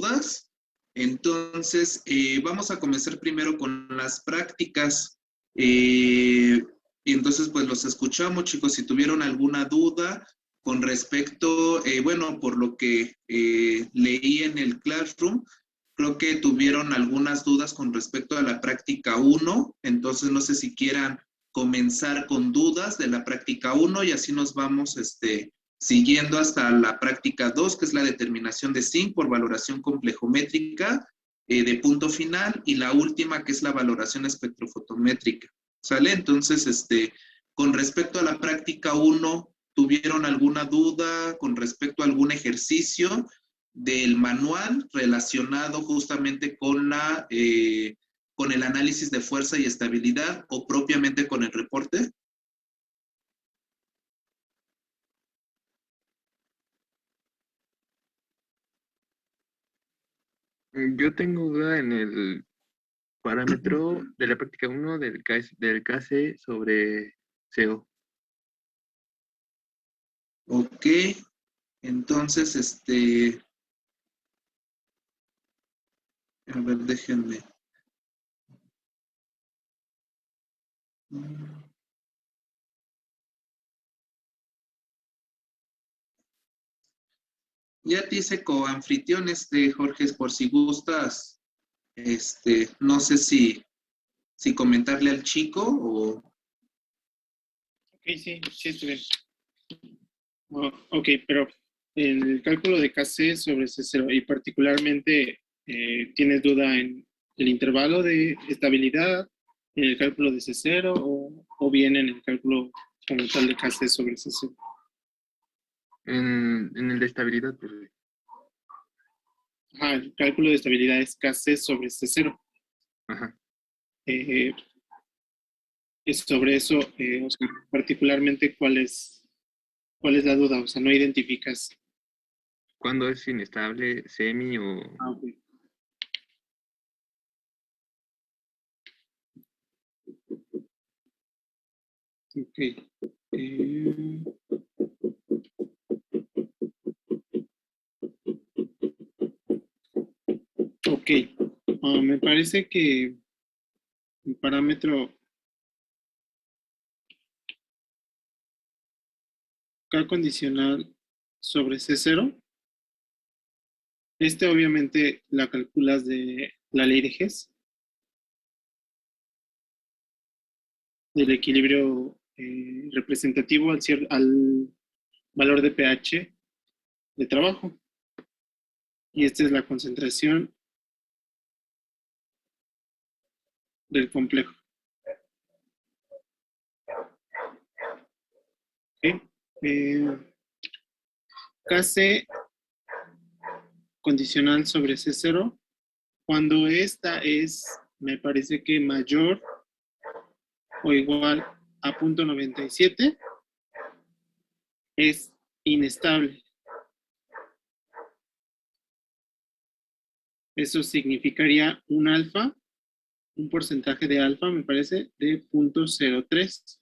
dudas. Entonces, vamos a comenzar primero con las prácticas. Y entonces, pues los escuchamos, chicos. Si tuvieron alguna duda con respecto, bueno, por lo que leí en el Classroom, creo que tuvieron algunas dudas con respecto a la práctica 1. Entonces, no sé si quieran comenzar con dudas de la práctica 1 y así nos vamos siguiendo hasta la práctica 2, que es la determinación de zinc por valoración complejométrica de punto final, y la última, que es la valoración espectrofotométrica. ¿Sale? Entonces, con respecto a la práctica 1, ¿tuvieron alguna duda con respecto a algún ejercicio del manual relacionado justamente con con el análisis de fuerza y estabilidad o propiamente con el reporte? Yo tengo duda en el parámetro de la práctica 1 del KC sobre CO. Ok, entonces, a ver, déjenme. Ya te hice coanfitrión, Jorge, por si gustas, no sé si comentarle al chico o... Ok, sí, estoy bien. Ok, pero en el cálculo de KC sobre C0 y particularmente tienes duda en el intervalo de estabilidad, en el cálculo de C0 o bien en el cálculo como tal de KC sobre C0. En el de estabilidad, pues. Ajá, el cálculo de estabilidad es KC sobre C0. Ajá. Sobre eso, o sea, particularmente, ¿cuál es la duda? O sea, no identificas. ¿Cuándo es inestable, semi o...? Ok. Ok. Ok. Me parece que el parámetro K condicional sobre C0, obviamente la calculas de la ley de Hess, del equilibrio representativo al valor de pH de trabajo. Y esta es la concentración del complejo. ¿Okay? Kc condicional sobre C0, cuando esta es, me parece que mayor o igual a 0.97, es inestable. Eso significaría un alfa, un porcentaje de alfa, me parece, de 0.03.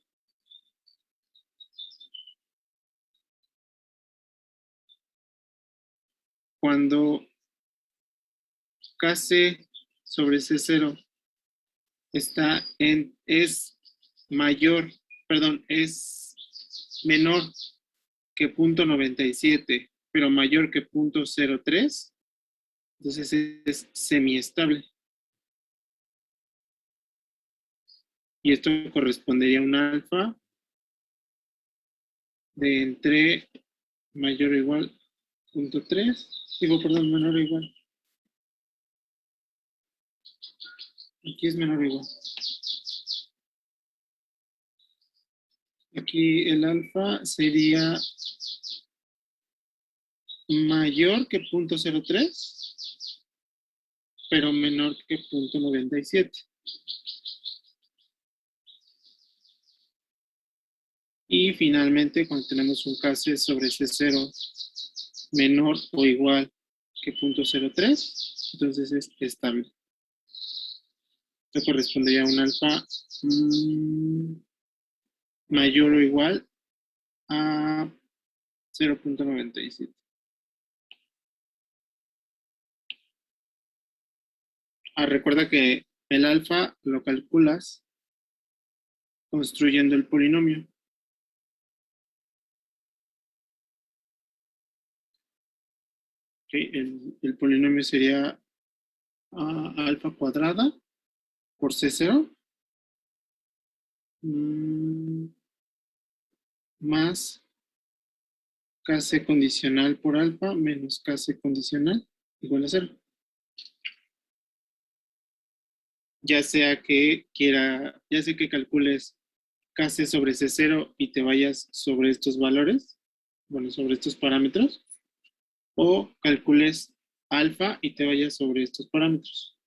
Cuando Kc sobre C0 es menor que 0.97, pero mayor que 0.03, entonces es semiestable. Y esto correspondería a un alfa de entre mayor o igual 0.3, menor o igual. Aquí es menor o igual. Aquí el alfa sería mayor que 0.03, pero menor que 0.97. Y finalmente, cuando tenemos un Kc sobre C0 menor o igual que 0.03, entonces es estable. Esto correspondería a un alfa mayor o igual a 0.97. Recuerda que el alfa lo calculas construyendo el polinomio. ¿Okay? El polinomio sería alfa cuadrada por C0 más Kc condicional por alfa menos Kc condicional igual a 0. Ya sea que calcules Kc sobre C0 y te vayas sobre estos valores, bueno, sobre estos parámetros, o calcules alfa y te vayas sobre estos parámetros.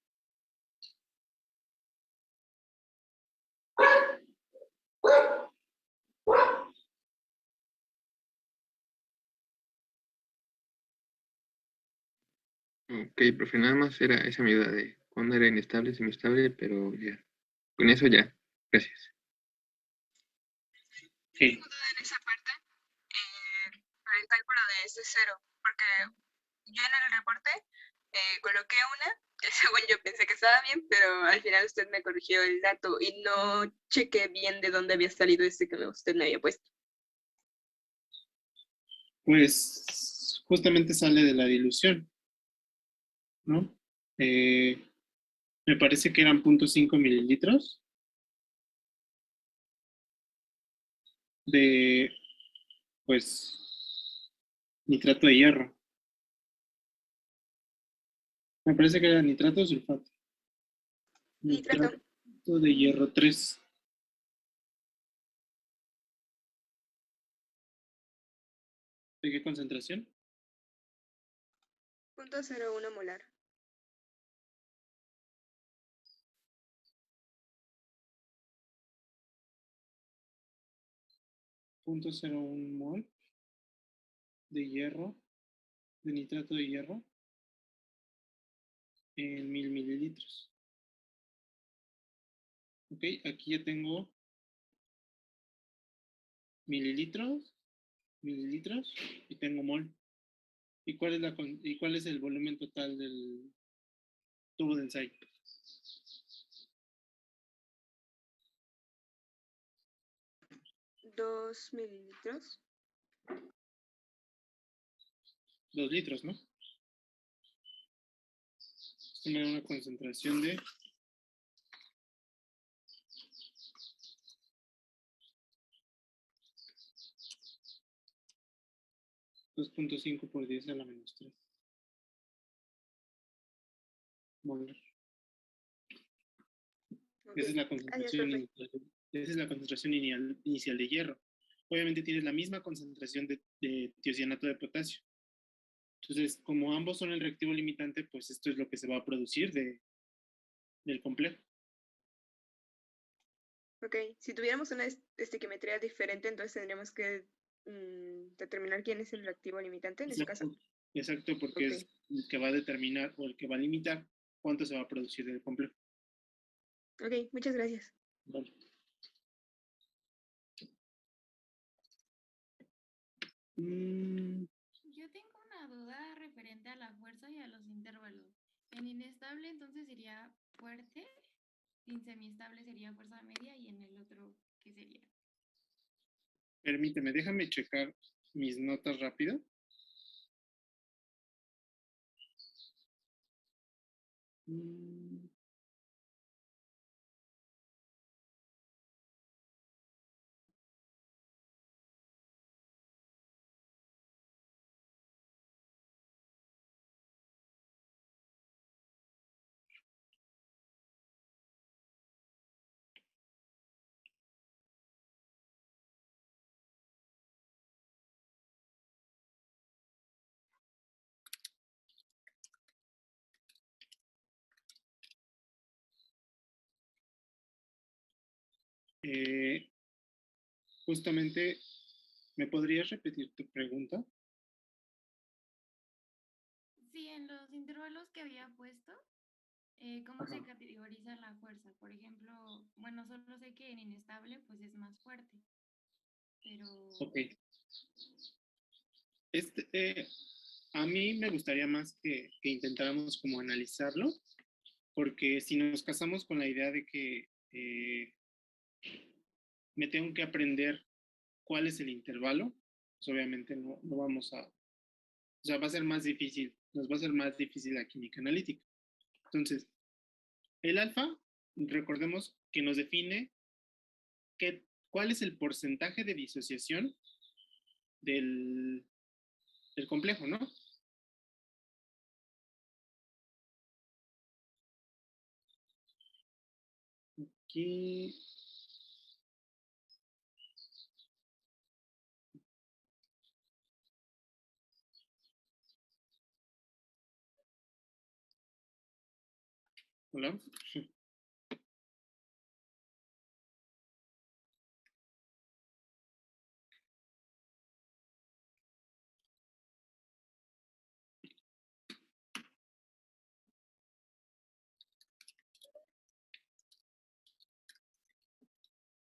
Ok, profe, nada más era esa mi duda de cuándo era inestable, semiestable, pero ya. Con eso ya. Gracias. Sí. Tengo duda en esa parte, para el cálculo de ese cero, porque yo en el reporte coloqué una, que según yo pensé que estaba bien, pero al final usted me corrigió el dato y no chequé bien de dónde había salido ese que usted me había puesto. Pues justamente sale de la dilución, ¿no? Me parece que eran 0.5 mililitros de, pues, nitrato de hierro. Me parece que era nitrato o sulfato. Nitrato. Nitrato de hierro 3. ¿De qué concentración? 0.01 molar. .01 mol de hierro, de nitrato de hierro, en 1000 mililitros. Ok, aquí ya tengo mililitros y tengo mol. ¿Y cuál es el volumen total del tubo de ensayo? 2 mililitros. 2 litros, ¿no? Esto me da una concentración de 2.5 por 10 a la menos 3. Molar. Okay. Esa es la concentración inicial. Esa es la concentración inicial de hierro. Obviamente tienes la misma concentración de tiocianato de potasio. Entonces, como ambos son el reactivo limitante, pues esto es lo que se va a producir del complejo. Ok, si tuviéramos una estequiometría diferente, entonces tendríamos que determinar quién es el reactivo limitante en ese caso. Exacto, porque es el que va a determinar o el que va a limitar cuánto se va a producir del complejo. Ok, muchas gracias. Vale. Yo tengo una duda referente a la fuerza y a los intervalos. En inestable entonces sería fuerte, en semiestable sería fuerza media y en el otro, ¿qué sería? Permíteme, déjame checar mis notas rápido. Justamente, ¿me podrías repetir tu pregunta? Sí, en los intervalos que había puesto, ¿cómo se categoriza la fuerza? Por ejemplo, bueno, solo sé que en inestable pues es más fuerte, pero... Ok. A mí me gustaría más que intentáramos como analizarlo porque si nos casamos con la idea de que me tengo que aprender cuál es el intervalo, pues obviamente no vamos a, o sea, va a ser más difícil, nos va a ser más difícil la química analítica. Entonces, el alfa, recordemos que nos define cuál es el porcentaje de disociación del complejo, ¿no? Aquí. Hola.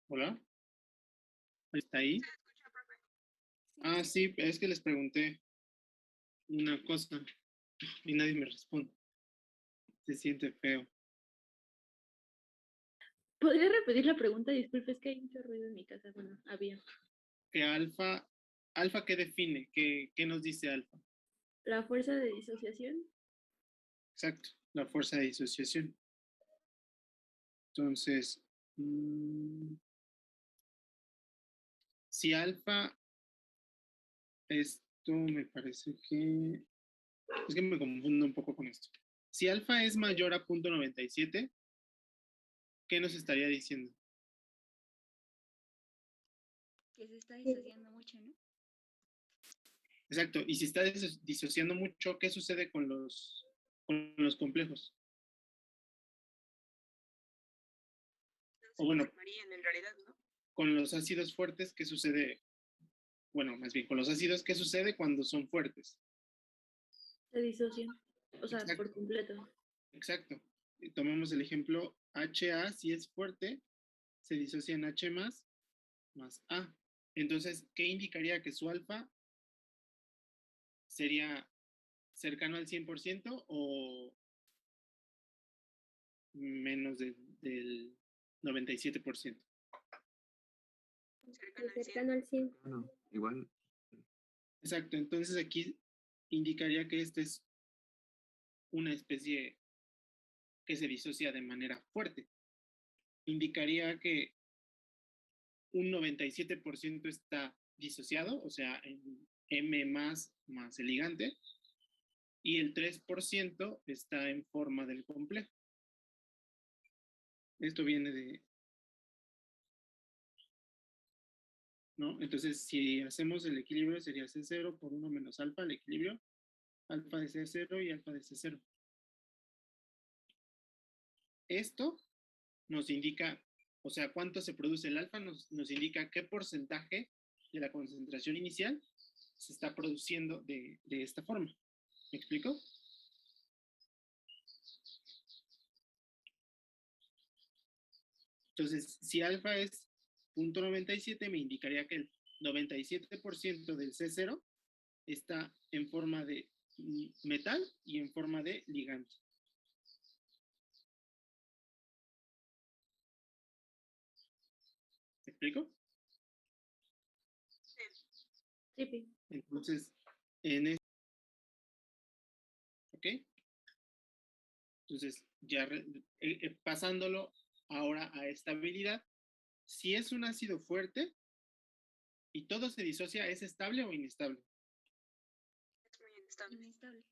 Hola. ¿Está ahí? Se escucha, profe. Ah, sí, es que les pregunté una cosa y nadie me responde. Se siente feo. ¿Podría repetir la pregunta? Disculpe, es que hay mucho ruido en mi casa. Bueno, había. ¿Que alfa qué define? ¿Qué nos dice alfa? La fuerza de disociación. Exacto, la fuerza de disociación. Entonces, si alfa, esto me parece que... Es que me confundo un poco con esto. Si alfa es mayor a 0.97, ¿qué nos estaría diciendo? Que se está disociando mucho, ¿no? Exacto, y si está disociando mucho, ¿qué sucede con los complejos? O bueno, Formarían en realidad, ¿no? con los ácidos fuertes, ¿qué sucede? Bueno, más bien, con los ácidos, ¿qué sucede cuando son fuertes? Se disocian. O sea, Exacto. por completo. Exacto. Tomemos el ejemplo HA, si es fuerte, se disocia en H más A. Entonces, ¿qué indicaría que su alfa sería cercano al 100% o menos del 97%? Cercano al 100. Bueno, igual. Exacto. Entonces, aquí indicaría que esta es una especie que se disocia de manera fuerte. Indicaría que un 97% está disociado, o sea, en M más el ligante, y el 3% está en forma del complejo. Esto viene de... ¿no? Entonces, si hacemos el equilibrio, sería C0 por 1 menos alfa, el equilibrio, alfa de C0 y alfa de C0. Esto nos indica, o sea, cuánto se produce el alfa, nos indica qué porcentaje de la concentración inicial se está produciendo de esta forma. ¿Me explico? Entonces, si alfa es 0.97, me indicaría que el 97% del C0 está en forma de metal y en forma de ligante. ¿Me explico? Sí. Entonces, en este, ¿ok? Entonces, ya pasándolo ahora a estabilidad, si es un ácido fuerte y todo se disocia, ¿es estable o inestable? Es muy inestable.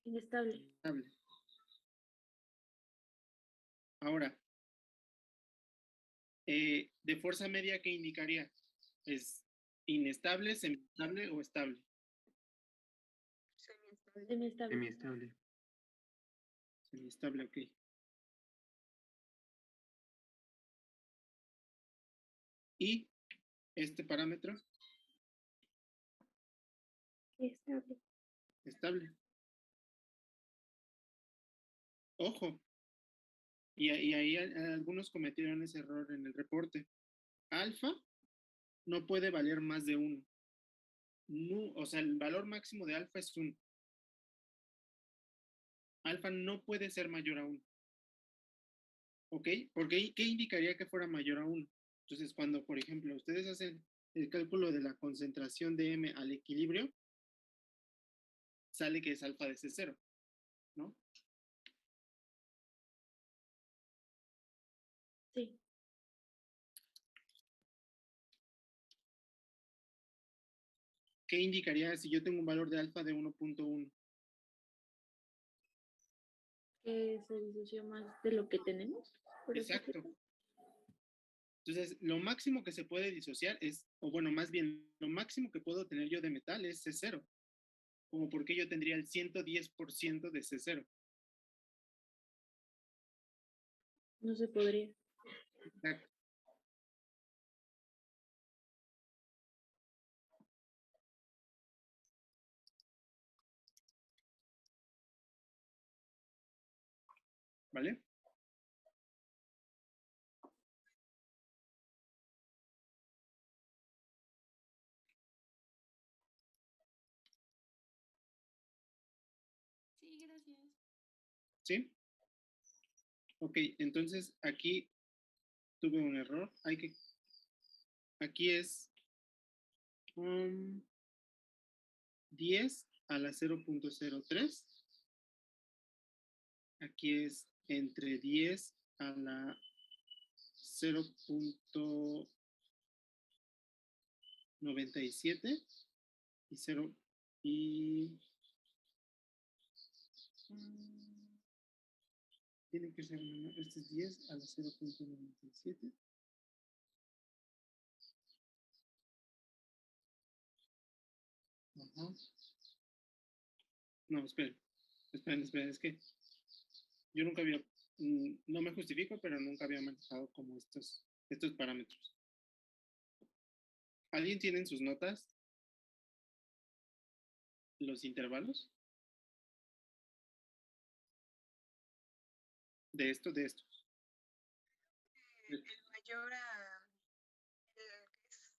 Inestable. Estable. Ahora, de fuerza media, ¿qué indicaría? ¿Es inestable, semiestable o estable? Semiestable. Inestable. Semiestable. Semiestable, ok. Y este parámetro, Estable. estable. Ojo, y ahí algunos cometieron ese error en el reporte. Alfa no puede valer más de 1. No, o sea, el valor máximo de alfa es 1. Alfa no puede ser mayor a 1. ¿Ok? Porque ¿qué indicaría que fuera mayor a 1? Entonces, cuando, por ejemplo, ustedes hacen el cálculo de la concentración de M al equilibrio, sale que es alfa de C0, ¿no? Sí. ¿Qué indicaría si yo tengo un valor de alfa de 1.1? Que se disoció más de lo que tenemos. Por así Exacto. decirlo. Entonces, lo máximo que se puede disociar es, o bueno, más bien, lo máximo que puedo tener yo de metal es C0. Como porque yo tendría el 110% de C0. No se podría. Exacto. ¿Vale? Sí, gracias. ¿Sí? Ok, entonces aquí tuve un error. Aquí es 10 a la 0.03. Aquí es entre 10 a la 0.97 y 0 y tiene que ser, este es 10 a la 0.97. Ajá. No, esperen, es que yo nunca había, no me justifico, pero nunca había manejado como estos parámetros. ¿Alguien tiene en sus notas los intervalos? De estos. El mayor a... ¿qué es?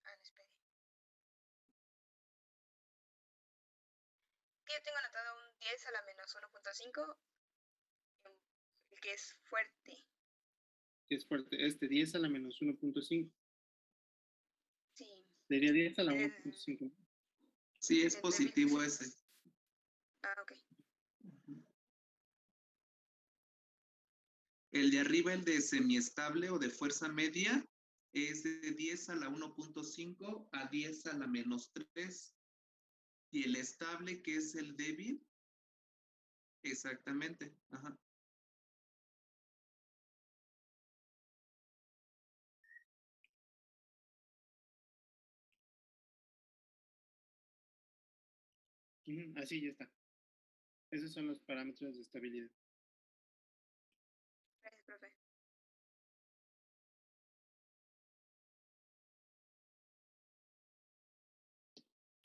Ah, no, espere. Que yo tengo anotado un 10 a la menos 1.5, el que es fuerte. Que es fuerte, 10 a la menos 1.5. Sí. Sería 10 a la El, 1.5. Sí, es el débil positivo es- ese. Ah, ok. El de arriba, el de semiestable o de fuerza media, es de 10 a la 1.5 a 10 a la menos 3. Y el estable, que es el débil, exactamente. Ajá. Así ya está. Esos son los parámetros de estabilidad. Gracias, profe.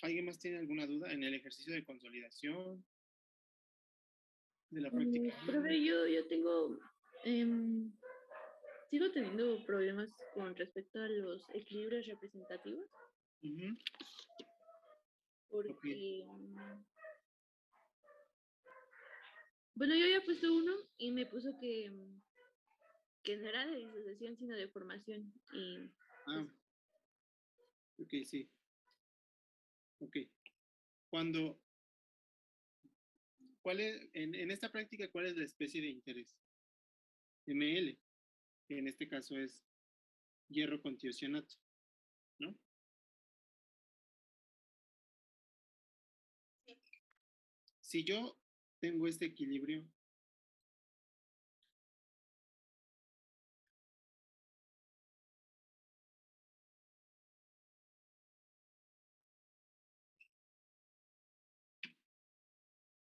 ¿Alguien más tiene alguna duda en el ejercicio de consolidación de la práctica? Profe, yo tengo, sigo teniendo problemas con respecto a los equilibrios representativos, Ujú. porque, bueno, yo había puesto uno y me puso que no era de disociación, sino de formación. Y Ah, ok, sí. Ok. En esta práctica, ¿cuál es la especie de interés? ML, que en este caso es hierro con tiocianato, ¿no? Sí. Si yo tengo este equilibrio,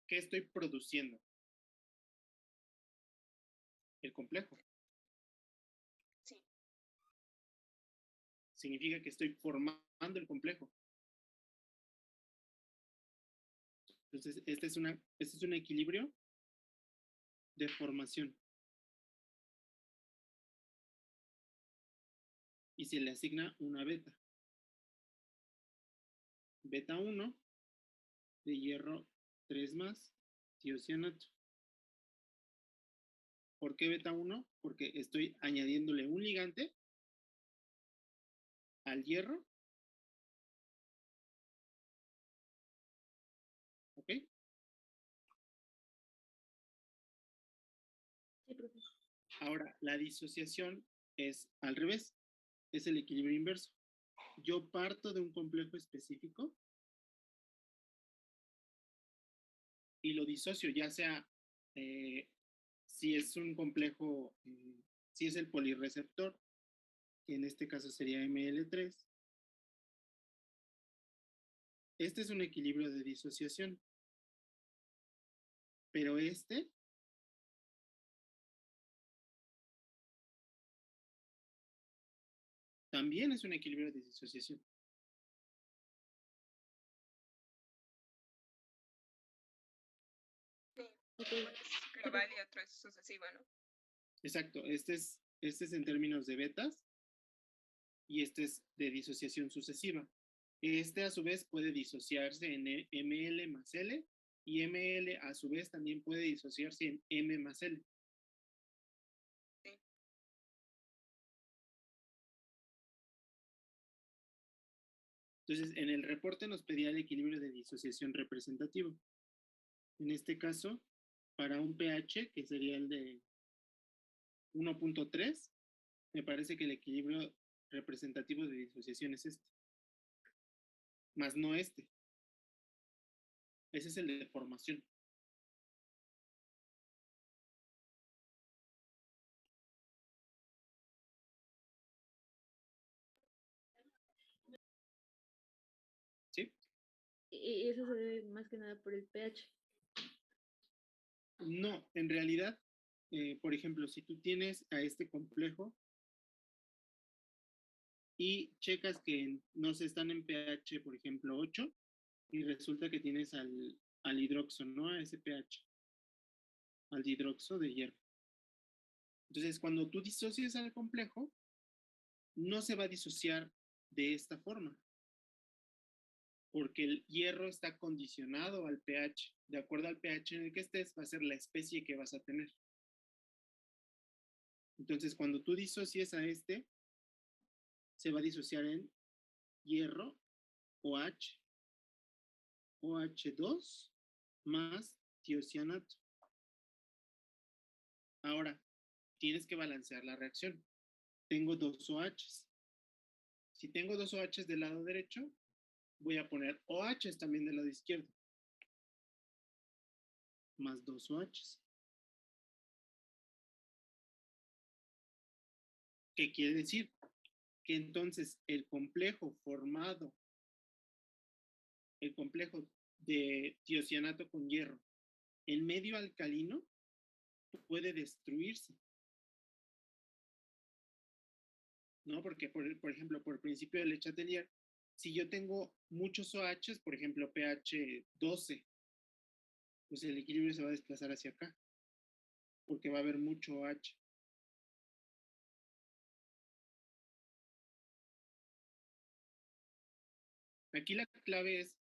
¿qué estoy produciendo? El complejo. Sí. Significa que estoy formando el complejo. Entonces, este es un equilibrio de formación. Y se le asigna una beta. Beta 1 de hierro 3 más tiocianato. ¿Por qué beta 1? Porque estoy añadiéndole un ligante al hierro. ¿Ok? Sí, profesor. Ahora, la disociación es al revés, es el equilibrio inverso. Yo parto de un complejo específico y lo disocio, ya sea si es un complejo, si es el polirreceptor, que en este caso sería Ml3. Este es un equilibrio de disociación, pero este también es un equilibrio de disociación. Sí, Ok. uno es global y otro es sucesivo, ¿no? Exacto, este es en términos de betas y este es de disociación sucesiva. Este a su vez puede disociarse en Ml más L y Ml a su vez también puede disociarse en M más L. Sí. Entonces, en el reporte nos pedía el equilibrio de disociación representativo. En este caso, para un pH, que sería el de 1.3, me parece que el equilibrio representativo de disociación es este, más no este. Ese es el de formación. ¿Sí? Y eso se debe más que nada por el pH. No, en realidad, por ejemplo, si tú tienes a este complejo y checas que no se están en pH, por ejemplo, 8, y resulta que tienes al hidroxo, ¿no? A ese pH, al hidroxo de hierro. Entonces, cuando tú disocias al complejo, no se va a disociar de esta forma, porque el hierro está condicionado al pH. De acuerdo al pH en el que estés, va a ser la especie que vas a tener. Entonces, cuando tú disocies a este, se va a disociar en hierro OH, OH2 más tiocianato. Ahora, tienes que balancear la reacción. Tengo dos OHs. Si tengo dos OHs del lado derecho, voy a poner OHs también del lado izquierdo. Más dos OHs. ¿Qué quiere decir? Que entonces el complejo formado, el complejo de tiocianato con hierro, en medio alcalino, puede destruirse. ¿No? Porque, por ejemplo, por principio de Le Chatelier, si yo tengo muchos OHs, por ejemplo, pH 12, pues el equilibrio se va a desplazar hacia acá, porque va a haber mucho OH. Aquí la clave es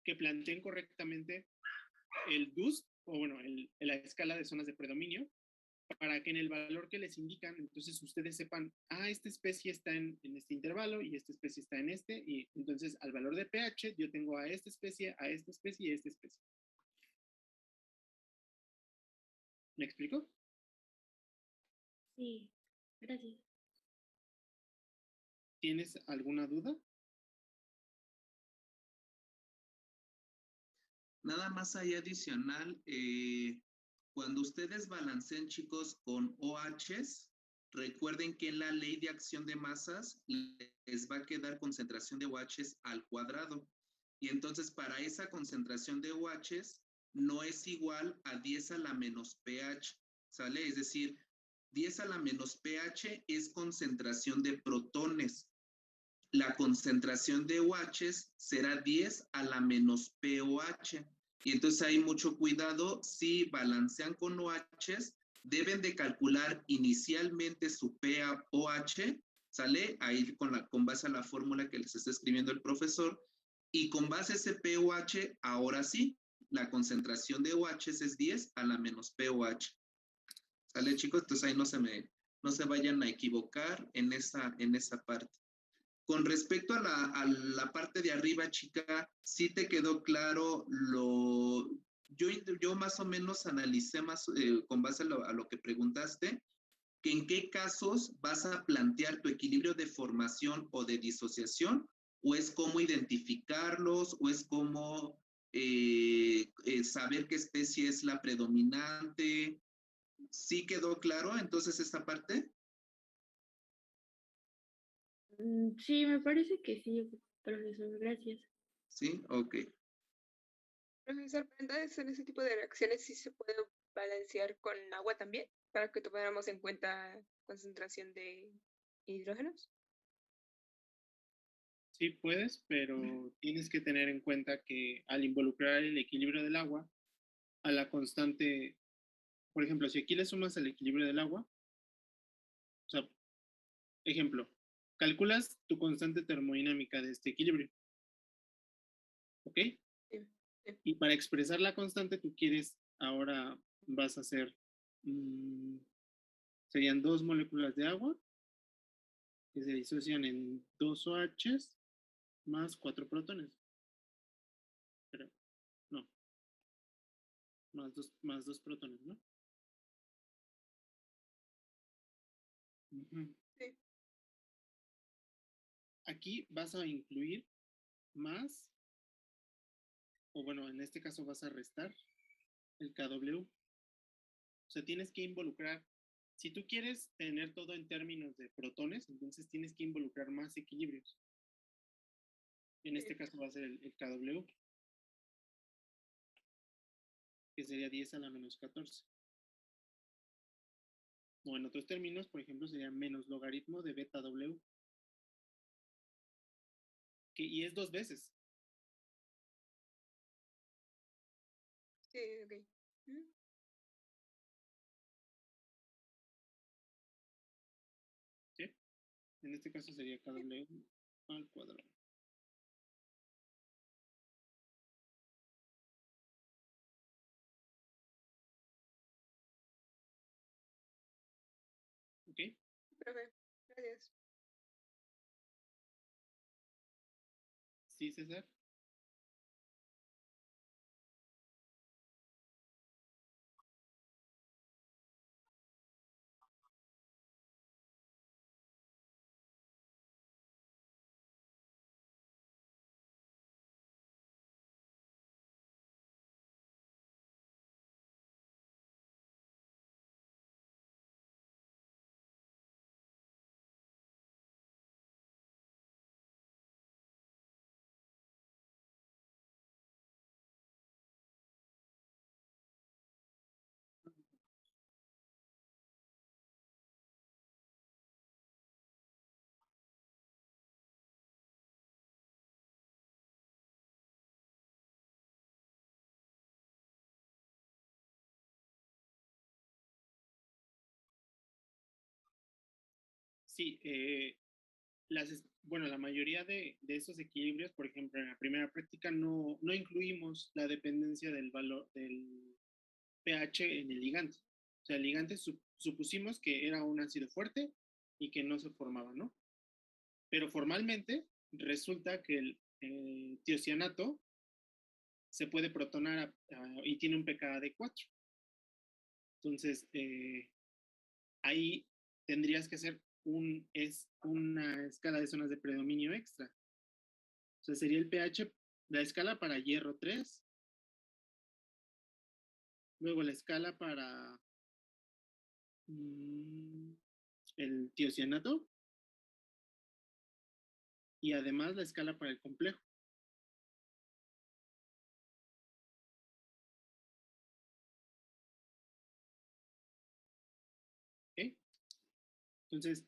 que planteen correctamente el DUST, o bueno, la escala de zonas de predominio, para que en el valor que les indican, entonces ustedes sepan, esta especie está en este intervalo y esta especie está en este, y entonces al valor de pH yo tengo a esta especie y a esta especie. ¿Me explico? Sí, gracias. ¿Tienes alguna duda? Nada más ahí adicional, cuando ustedes balanceen, chicos, con OHs, recuerden que en la ley de acción de masas les va a quedar concentración de OHs al cuadrado. Y entonces para esa concentración de OHs no es igual a 10 a la menos pH, ¿sale? Es decir, 10 a la menos pH es concentración de protones. La concentración de OHs será 10 a la menos POH. Y entonces hay mucho cuidado, si balancean con OHs, deben de calcular inicialmente su POH, ¿sale? Ahí con base a la fórmula que les está escribiendo el profesor, y con base a ese POH, ahora sí, la concentración de OHs es 10 a la menos POH. ¿Sale, chicos? Entonces ahí no se vayan a equivocar en esa parte. Con respecto a la parte de arriba, chica, sí te quedó claro yo más o menos analicé con base a lo que preguntaste, que en qué casos vas a plantear tu equilibrio de formación o de disociación, o es cómo identificarlos, o es cómo saber qué especie es la predominante. ¿Sí quedó claro entonces esta parte? Sí, me parece que sí, profesor, gracias. Sí, ok. Profesor, pero entonces en ese tipo de reacciones sí se puede balancear con agua también, para que tuviéramos en cuenta concentración de hidrógenos. Sí puedes, pero tienes que tener en cuenta que al involucrar el equilibrio del agua a la constante, por ejemplo, si aquí le sumas el equilibrio del agua, o sea, ejemplo, calculas tu constante termodinámica de este equilibrio, ¿ok? Sí, sí. Y para expresar la constante tú quieres, ahora vas a hacer, serían 2 moléculas de agua que se disocian en 2 OHs más 4 protones. Pero, no, más dos protones, ¿no? Uh-huh. Sí. Aquí vas a incluir más, o bueno, en este caso vas a restar el KW. O sea, tienes que involucrar, si tú quieres tener todo en términos de protones, entonces tienes que involucrar más equilibrios. En este caso va a ser el KW, que sería 10 a la menos 14. O en otros términos, por ejemplo, sería menos logaritmo de beta W. Y es 2 veces. Sí, ok. ¿Sí? En este caso sería KW al cuadrado. ¿Ok? Profe, gracias. ¿Sí, César? Sí, bueno, la mayoría de esos equilibrios, por ejemplo, en la primera práctica no incluimos la dependencia del valor del pH en el ligante. O sea, el ligante supusimos que era un ácido fuerte y que no se formaba, ¿no? Pero formalmente resulta que el tiocianato se puede protonar y tiene un pKa de 4. Entonces, ahí tendrías que hacer una escala de zonas de predominio extra. O sea, sería el pH, la escala para hierro 3, luego la escala para el tiocianato y además la escala para el complejo. ¿Okay? Entonces,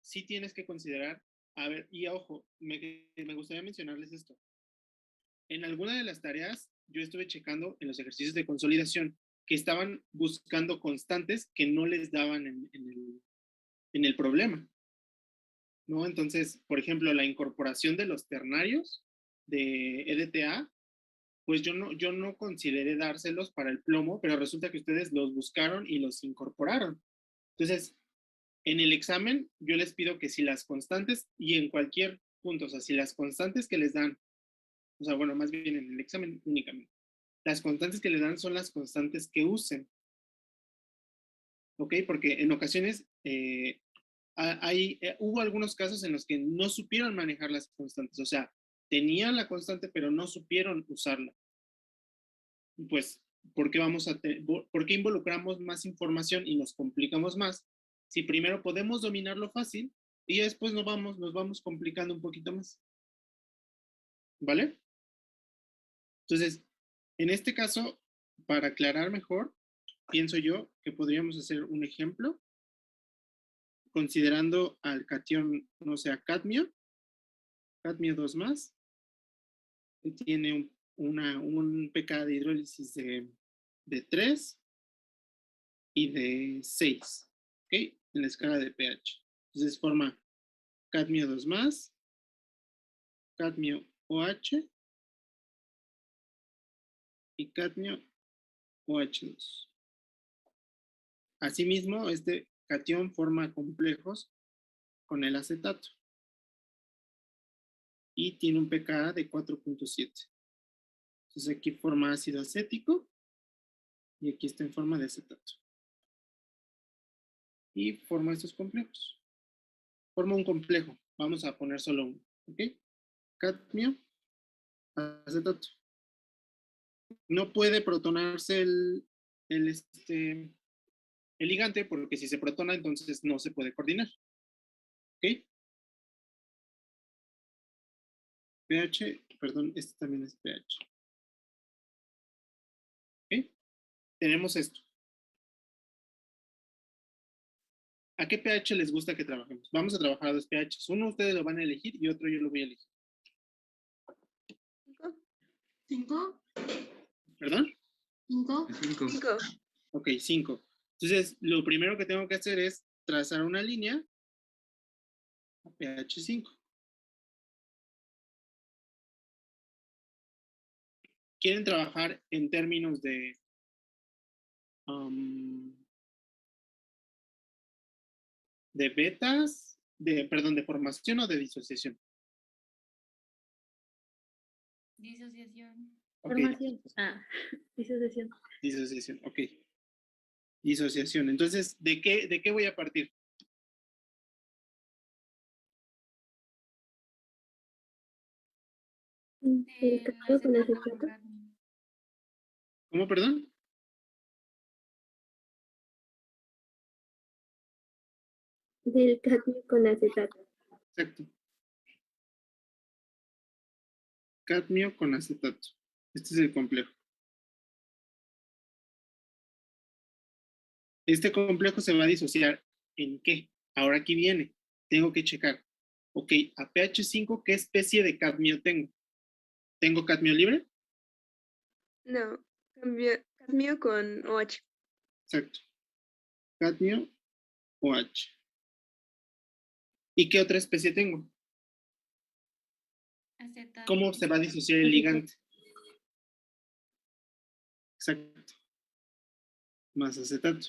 sí tienes que considerar, a ver, y ojo, me gustaría mencionarles esto. En alguna de las tareas, yo estuve checando en los ejercicios de consolidación que estaban buscando constantes que no les daban en el problema, ¿no? Entonces, por ejemplo, la incorporación de los ternarios de EDTA pues yo no consideré dárselos para el plomo, pero resulta que ustedes los buscaron y los incorporaron. Entonces, en el examen, yo les pido que si las constantes, y en cualquier punto, o sea, si las constantes que les dan, o sea, bueno, más bien en el examen únicamente, las constantes que les dan son las constantes que usen. ¿Ok? Porque en ocasiones hubo algunos casos en los que no supieron manejar las constantes, o sea, tenían la constante, pero no supieron usarla. Pues, ¿por qué involucramos más información y nos complicamos más? Si primero podemos dominarlo fácil y después nos vamos complicando un poquito más. ¿Vale? Entonces, en este caso, para aclarar mejor, pienso yo que podríamos hacer un ejemplo considerando al catión, no sé, cadmio 2 más, que tiene un pK de hidrólisis de 3 y de 6, ¿ok? En la escala de pH. Entonces forma cadmio 2 más, cadmio OH y cadmio OH2. Asimismo, este catión forma complejos con el acetato y tiene un pKa de 4.7. Entonces aquí forma ácido acético y aquí está en forma de acetato. Y forma estos complejos. Forma un complejo. Vamos a poner solo uno. ¿Ok? Cadmio, acetato. No puede protonarse el ligante porque si se protona entonces no se puede coordinar. ¿Ok? pH, perdón, este también es pH. ¿Ok? Tenemos esto. ¿A qué pH les gusta que trabajemos? Vamos a trabajar a 2 pHs. Uno ustedes lo van a elegir y otro yo lo voy a elegir. 5. ¿Perdón? 5. 5. Ok, 5. Entonces, lo primero que tengo que hacer es trazar una línea a pH 5. ¿Quieren trabajar en términos de betas, perdón, de formación o de disociación? Disociación. Okay. Formación. Disociación. Disociación, ok. Disociación. Entonces, ¿de qué voy a partir? Del cadmio con acetato. ¿Cómo, perdón? Del cadmio con acetato. Exacto. Cadmio con acetato. Este es el complejo. Este complejo se va a disociar ¿en qué? Ahora aquí viene. Tengo que checar. Ok, a pH 5, ¿qué especie de cadmio tengo? ¿Tengo cadmio libre? No, cadmio con OH. Exacto. Cadmio OH. ¿Y qué otra especie tengo? Acetato. ¿Cómo se va a disociar el ligante? Exacto. Más acetato.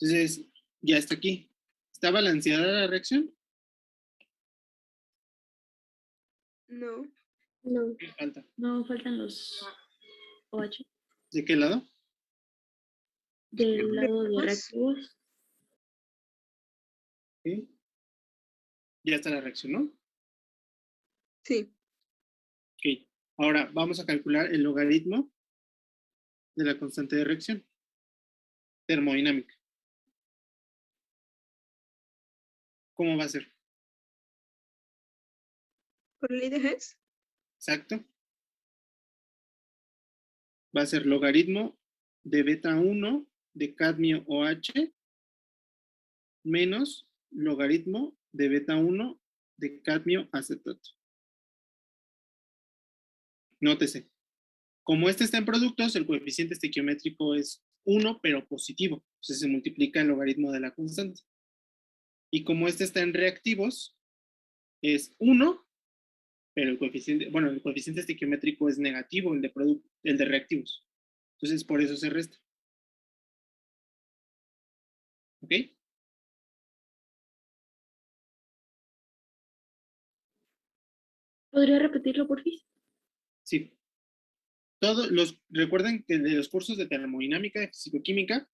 Entonces, ya está aquí. ¿Está balanceada la reacción? No. No, ¿Qué falta? no faltan los OH. ¿De qué lado? Del lado de Reactivos. reactivos. ¿Sí? Ya está la reacción, ¿no? Sí. Ok. Ahora vamos a calcular el logaritmo de la constante de reacción termodinámica. ¿Cómo va a ser? ¿Por ley de Hess? Exacto. Va a ser logaritmo de beta 1 de cadmio OH menos logaritmo de beta 1 de cadmio acetato. Nótese. Como este está en productos, el coeficiente estequiométrico es 1, pero positivo. Entonces se multiplica el logaritmo de la constante. Y como este está en reactivos, es 1, pero el coeficiente estequiométrico es negativo, el de reactivos. Entonces, por eso se resta. ¿Ok? ¿Podría repetirlo, por fin? Sí. Recuerden que de los cursos de termodinámica y fisicoquímica,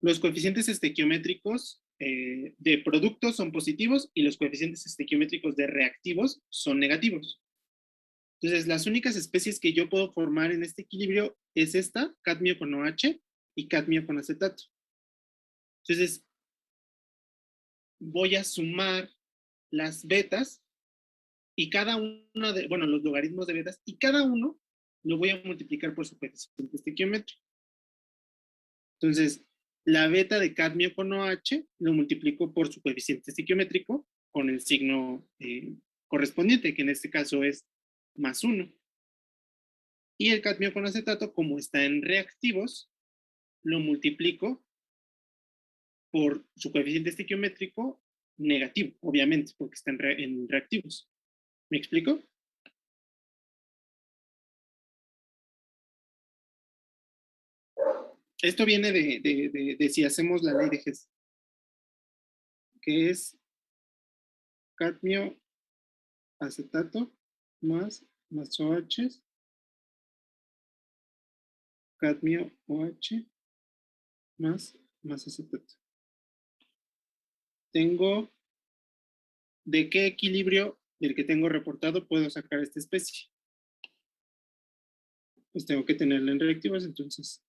los coeficientes estequiométricos de productos son positivos y los coeficientes estequiométricos de reactivos son negativos. Entonces, las únicas especies que yo puedo formar en este equilibrio es esta, cadmio con OH y cadmio con acetato. Entonces, voy a sumar las betas y cada uno de, bueno, los logaritmos de betas, y cada uno lo voy a multiplicar por su coeficiente estequiométrico. Entonces, la beta de cadmio con OH lo multiplico por su coeficiente estequiométrico con el signo correspondiente, que en este caso es +1. Y el cadmio con acetato, como está en reactivos, lo multiplico por su coeficiente estequiométrico negativo, obviamente, porque está en reactivos. ¿Me explico? Esto viene de si hacemos la ley de Hess, que es cadmio acetato más OH, cadmio OH más acetato. Tengo, ¿de qué equilibrio del que tengo reportado puedo sacar esta especie? Pues tengo que tenerla en reactivos, entonces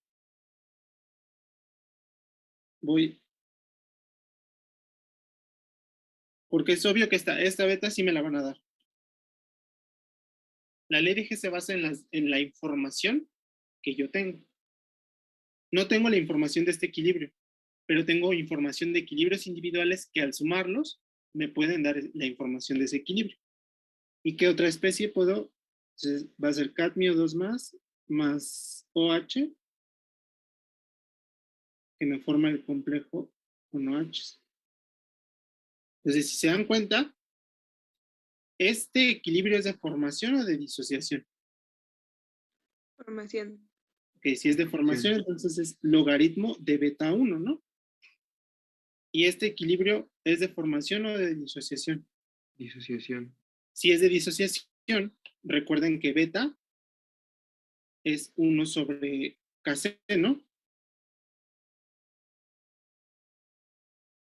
voy, porque es obvio que esta beta sí me la van a dar. La ley de G se basa en la información que yo tengo. No tengo la información de este equilibrio, pero tengo información de equilibrios individuales que al sumarlos me pueden dar la información de ese equilibrio. ¿Y qué otra especie puedo? Entonces va a ser cadmio 2 más OH, que me forma el complejo con OH. Entonces, si se dan cuenta, ¿este equilibrio es de formación o de disociación? Formación. Ok, si es de formación, entonces es logaritmo de beta 1, ¿no? ¿Y este equilibrio es de formación o de disociación? Disociación. Si es de disociación, recuerden que beta es 1 sobre Kc, ¿no?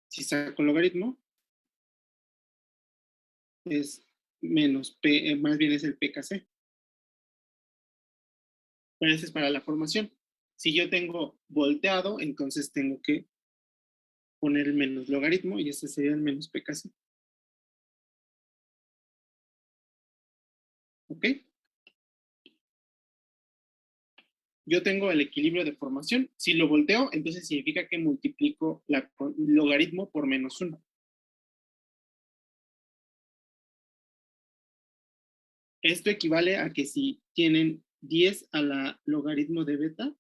Si saco logaritmo, es menos P, más bien es el PKC. Pero ese es para la formación. Si yo tengo volteado, entonces tengo que poner el menos logaritmo y ese sería el menos PKC. ¿Ok? Yo tengo el equilibrio de formación. Si lo volteo, entonces significa que multiplico el logaritmo por -1. Esto equivale a que si tienen 10 a la logaritmo de beta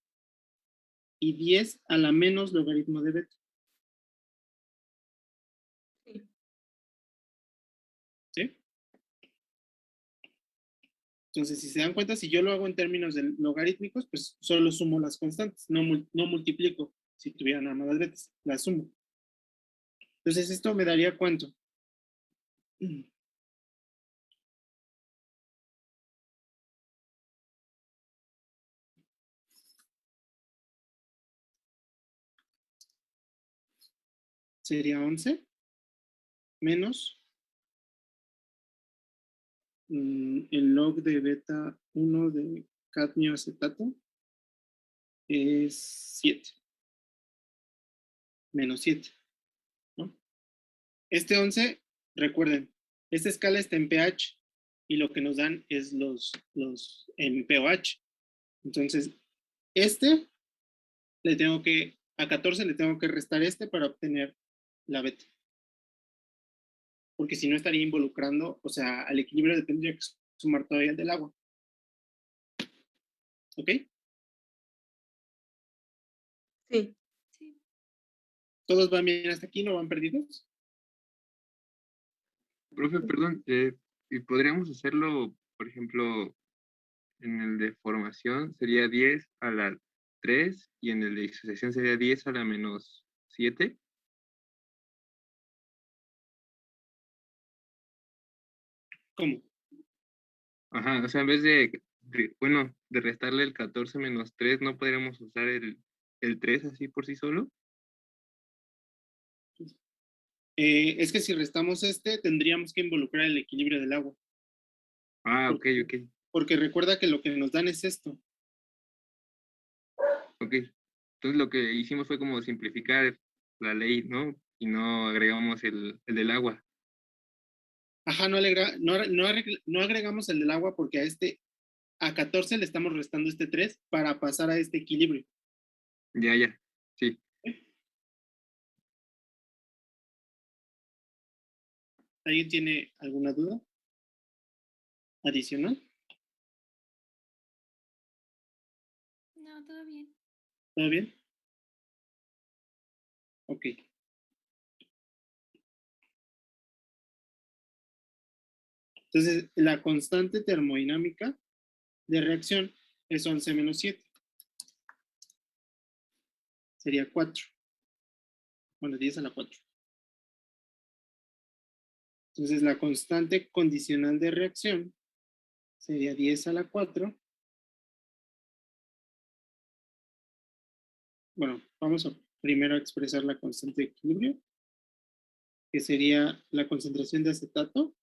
y 10 a la menos logaritmo de beta. Sí. ¿Sí? Entonces, si se dan cuenta, si yo lo hago en términos de logarítmicos, pues solo sumo las constantes, no multiplico. Si tuviera nada más las betas, las sumo. Entonces, esto me daría ¿cuánto? Sería 11 menos el log de beta 1 de cadmio acetato es 7. Menos 7. ¿No? Este 11, recuerden, esta escala está en pH y lo que nos dan es los en pOH. Entonces, a 14 le tengo que restar para obtener la beta. Porque si no estaría involucrando, o sea, al equilibrio le tendría que sumar todavía el del agua. ¿Ok? Sí. Sí. ¿Todos van bien hasta aquí? ¿No van perdidos? Profe, perdón, ¿y podríamos hacerlo por ejemplo, en el de formación sería 10 a la 3 y en el de disociación sería 10 a la menos 7. ¿Cómo? Ajá, o sea, en vez de restarle el 14 menos 3, ¿no podríamos usar el 3 así por sí solo? Es que si restamos este, tendríamos que involucrar el equilibrio del agua. Ah, ok, Porque, ok, porque recuerda que lo que nos dan es esto. ok. Entonces lo que hicimos fue como simplificar la ley, ¿no? Y no agregamos el del agua. Ajá, no agregamos el del agua porque a 14 le estamos restando este 3 para pasar a este equilibrio. Ya, ya, sí. ¿Alguien tiene alguna duda adicional? No, todo bien. ¿Todo bien? Ok. Entonces, la constante termodinámica de reacción es 11 menos 7. Sería 4. Bueno, 10 a la 4. Entonces, la constante condicional de reacción sería 10 a la 4. Bueno, vamos a primero expresar la constante de equilibrio, que sería la concentración de acetato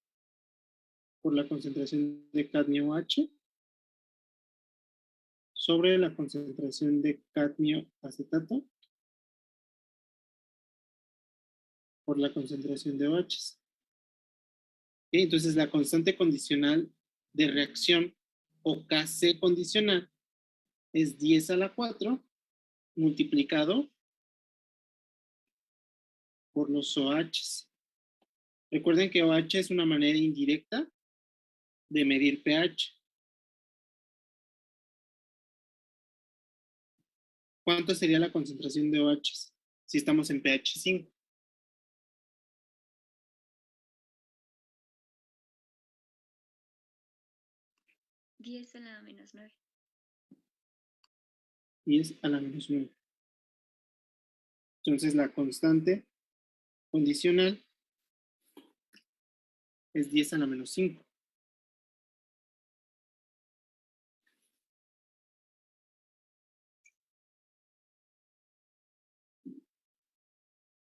por la concentración de cadmio H sobre la concentración de cadmio acetato por la concentración de OH. Entonces, la constante condicional de reacción o Kc condicional es 10 a la 4 multiplicado por los OH. Recuerden que OH es una manera indirecta de medir pH. ¿Cuánto sería la concentración de OH si estamos en pH 5? Diez a la menos 9. 10 a la menos 9. Entonces la constante condicional es 10 a la menos 5.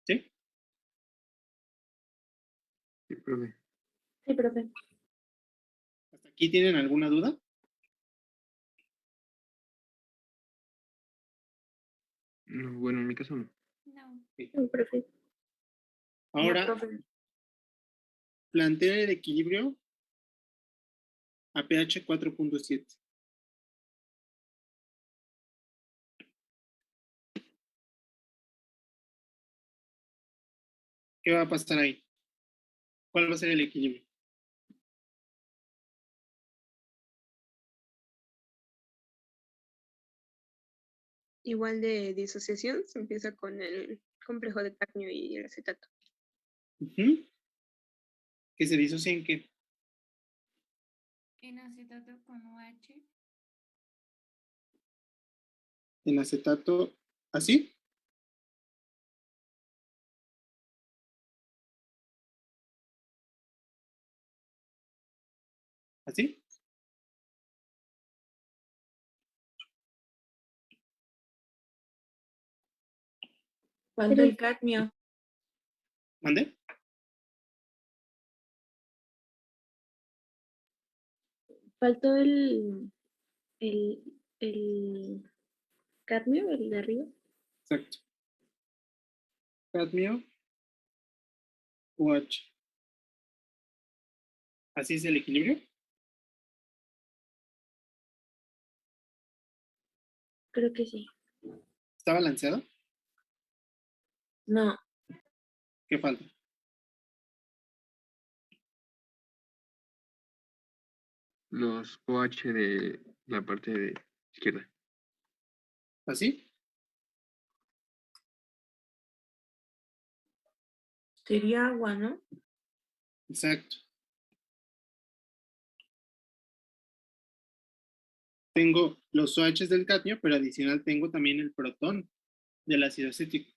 ¿Sí? Sí, profe. Sí, profe. ¿Hasta aquí tienen alguna duda? No, bueno, en mi caso no. No. Sí, profe. No, Ahora, profe. plantea el equilibrio a pH 4.7. ¿Qué va a pasar ahí? ¿Cuál va a ser el equilibrio? Igual de disociación, se empieza con el complejo de cadmio y el acetato. Uh-huh. ¿Que se disocia en qué? En acetato con OH. En acetato, ¿así? ¿Así? Falta el cadmio. ¿Mande? Faltó el cadmio, el de arriba. Exacto. Cadmio, OH. ¿Así es el equilibrio? Creo que sí. ¿Está balanceado? No, ¿Qué falta? Los OH de la parte de izquierda. ¿Así? sería agua, ¿no? Exacto. tengo los OH del cadmio, pero adicional tengo también el protón del ácido acético.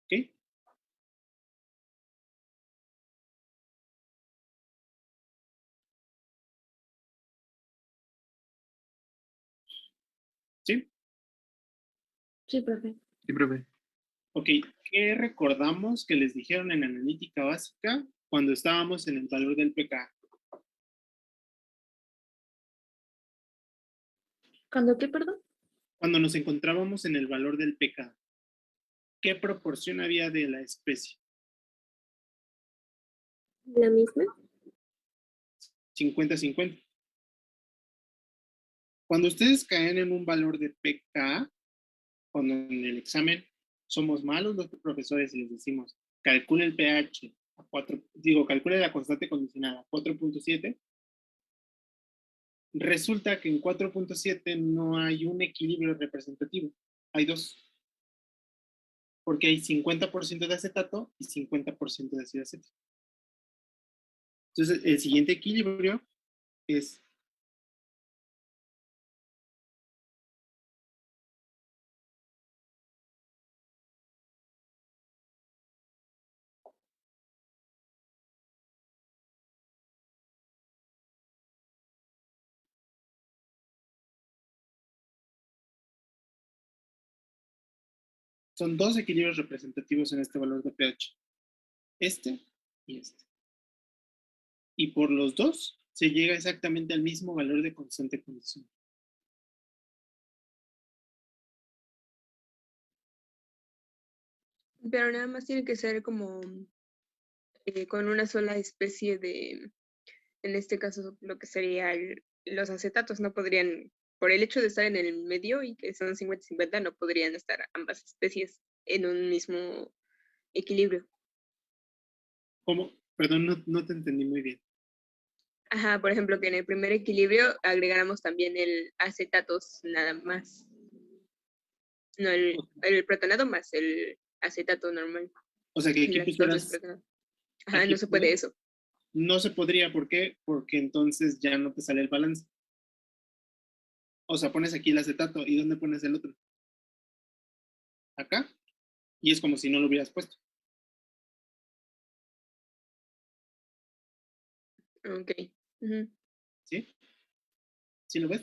¿Ok? ¿Sí? Sí, profe. Sí, profe. Ok, ¿qué recordamos que les dijeron en analítica básica cuando estábamos en el valor del pKa? ¿Cuándo qué, perdón? Cuando nos encontrábamos en el valor del pKa, ¿qué proporción había de la especie? ¿La misma? 50-50. Cuando ustedes caen en un valor de pKa, cuando en el examen somos malos los profesores y les decimos, calcule el pH a 4, calcule la constante condicional a 4.7, resulta que en 4.7 no hay un equilibrio representativo, hay dos, porque hay 50% de acetato y 50% de ácido acético. Entonces, el siguiente equilibrio es son dos equilibrios representativos en este valor de pH, este y este. Y por los dos se llega exactamente al mismo valor de constante condicional. Pero nada más tiene que ser como con una sola especie de, en este caso, lo que sería los acetatos no podrían, por el hecho de estar en el medio y que son 50-50, no podrían estar ambas especies en un mismo equilibrio. ¿Cómo? Perdón, no te entendí muy bien. Ajá, por ejemplo, que en el primer equilibrio agregáramos también el acetatos nada más. No, el protonado más el acetato normal. O sea, que aquí El acetato es pusieras, protonado. Ajá, aquí no se puede pusieras, eso. no se podría, ¿por qué? Porque entonces ya no te sale el balance. O sea, pones aquí el acetato, ¿y dónde pones el otro? Acá, y es como si no lo hubieras puesto. Ok. Ujú. ¿Sí? ¿Sí lo ves?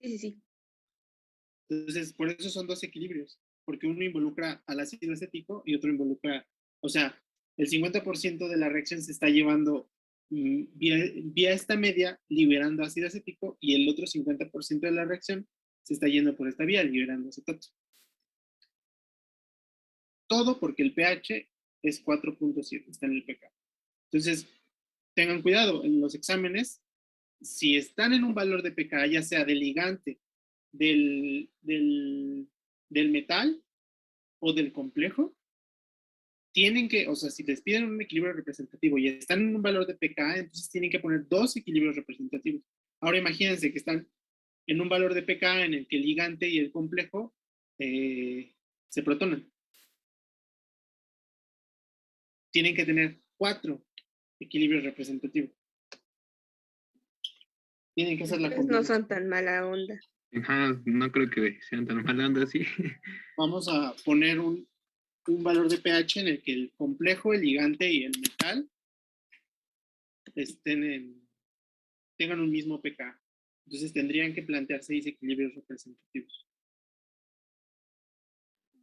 Sí, sí, sí. Entonces, por eso son dos equilibrios, porque uno involucra al ácido acético y otro involucra, o sea, el 50% de la reacción se está llevando vía esta media, liberando ácido acético, y el otro 50% de la reacción se está yendo por esta vía, liberando acetato. Todo porque el pH es 4.7, está en el pK. Entonces, tengan cuidado en los exámenes, si están en un valor de pK, ya sea del ligante, del metal o del complejo, tienen que, o sea, si les piden un equilibrio representativo y están en un valor de pK, entonces tienen que poner dos equilibrios representativos. Ahora imagínense que están en un valor de pK en el que el ligante y el complejo se protonan. Tienen que tener 4 equilibrios representativos. Tienen que hacer la Entonces no son combinación. tan mala onda. Ajá, no creo que sean tan malando así. Vamos a poner un valor de pH en el que el complejo, el ligante y el metal tengan un mismo pK. Entonces tendrían que plantear 6 equilibrios representativos.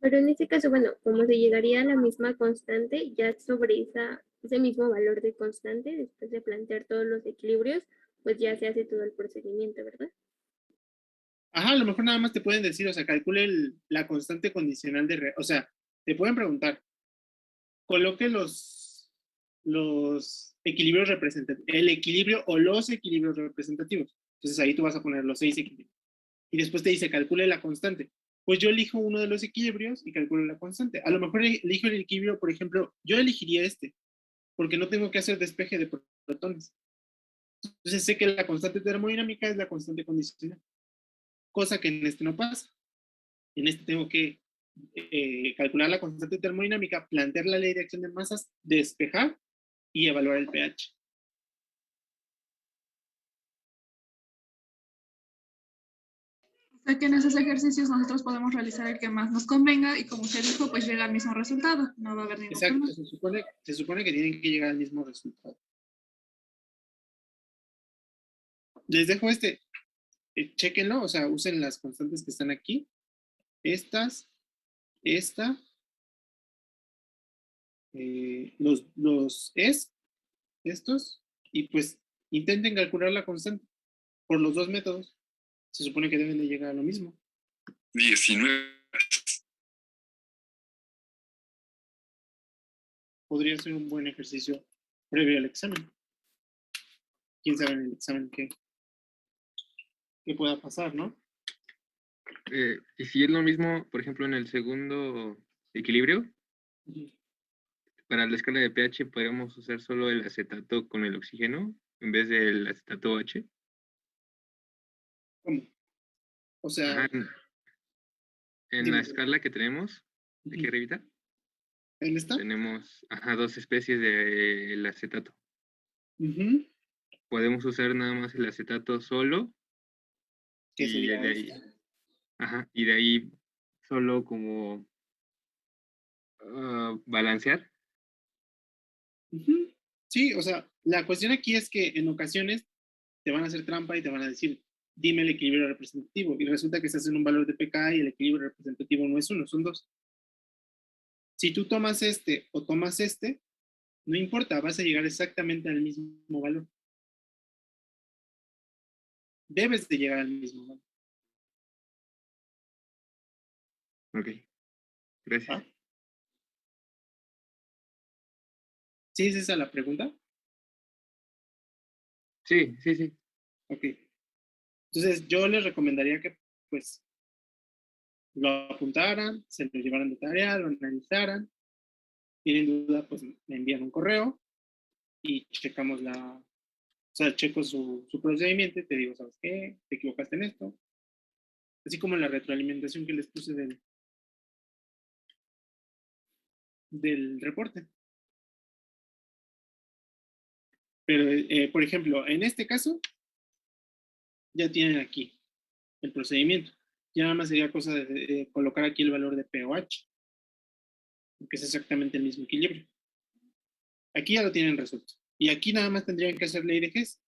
Pero en este caso, bueno, como se llegaría a la misma constante, ya sobre ese mismo valor de constante, después de plantear todos los equilibrios, pues ya se hace todo el procedimiento, ¿verdad? Ajá, a lo mejor nada más te pueden decir, o sea, calcule la constante condicional de... O sea, te pueden preguntar, coloque los equilibrios representativos, el equilibrio o los equilibrios representativos. Entonces ahí tú vas a poner los 6 equilibrios. Y después te dice, calcule la constante. Pues yo elijo uno de los equilibrios y calculo la constante. A lo mejor elijo el equilibrio, por ejemplo, yo elegiría este, porque no tengo que hacer despeje de protones. Entonces sé que la constante termodinámica es la constante condicional, cosa que en este no pasa. En este tengo que calcular la constante termodinámica, plantear la ley de acción de masas, despejar y evaluar el pH. sea que en esos ejercicios nosotros podemos realizar el que más nos convenga y como usted dijo, pues llega al mismo resultado. No va a haber ningún Exacto, problema. se supone que tienen que llegar al mismo resultado. Les dejo chéquenlo, o sea, usen las constantes que están aquí. Estas, esta, estos, y pues intenten calcular la constante por los dos métodos. Se supone que deben de llegar a lo mismo. 19. Podría ser un buen ejercicio previo al examen. Quién sabe en el examen qué pueda pasar, ¿no? Y si es lo mismo, por ejemplo, en el segundo equilibrio, para la escala de pH podríamos usar solo el acetato con el oxígeno en vez del acetato OH. ¿Cómo? O sea, Ajá, en dime. la escala que tenemos, aquí arribita, ¿En esta? tenemos dos especies del acetato. Podemos usar nada más el acetato solo ¿Qué y sería de ahí, esta? y de ahí solo como balancear. Sí, o sea, la cuestión aquí es que en ocasiones te van a hacer trampa y te van a decir, dime el equilibrio representativo. Y resulta que estás en un valor de pK y el equilibrio representativo no es uno, son dos. Si tú tomas este o tomas este, no importa, vas a llegar exactamente al mismo valor. Debes de llegar al mismo valor. Ok, gracias. ¿Ah? ¿Sí es esa la pregunta? Sí, sí, sí. Ok. Entonces, yo les recomendaría que, pues, lo apuntaran, se lo llevaran de tarea, lo analizaran. Tienen duda, pues, me envían un correo y checamos checo su procedimiento y te digo, ¿sabes qué? Te equivocaste en esto. Así como la retroalimentación que les puse del reporte. Pero, por ejemplo, en este caso, ya tienen aquí el procedimiento. Ya nada más sería cosa de colocar aquí el valor de pOH, que es exactamente el mismo equilibrio. Aquí ya lo tienen resuelto. Y aquí nada más tendrían que hacer ley de Hess,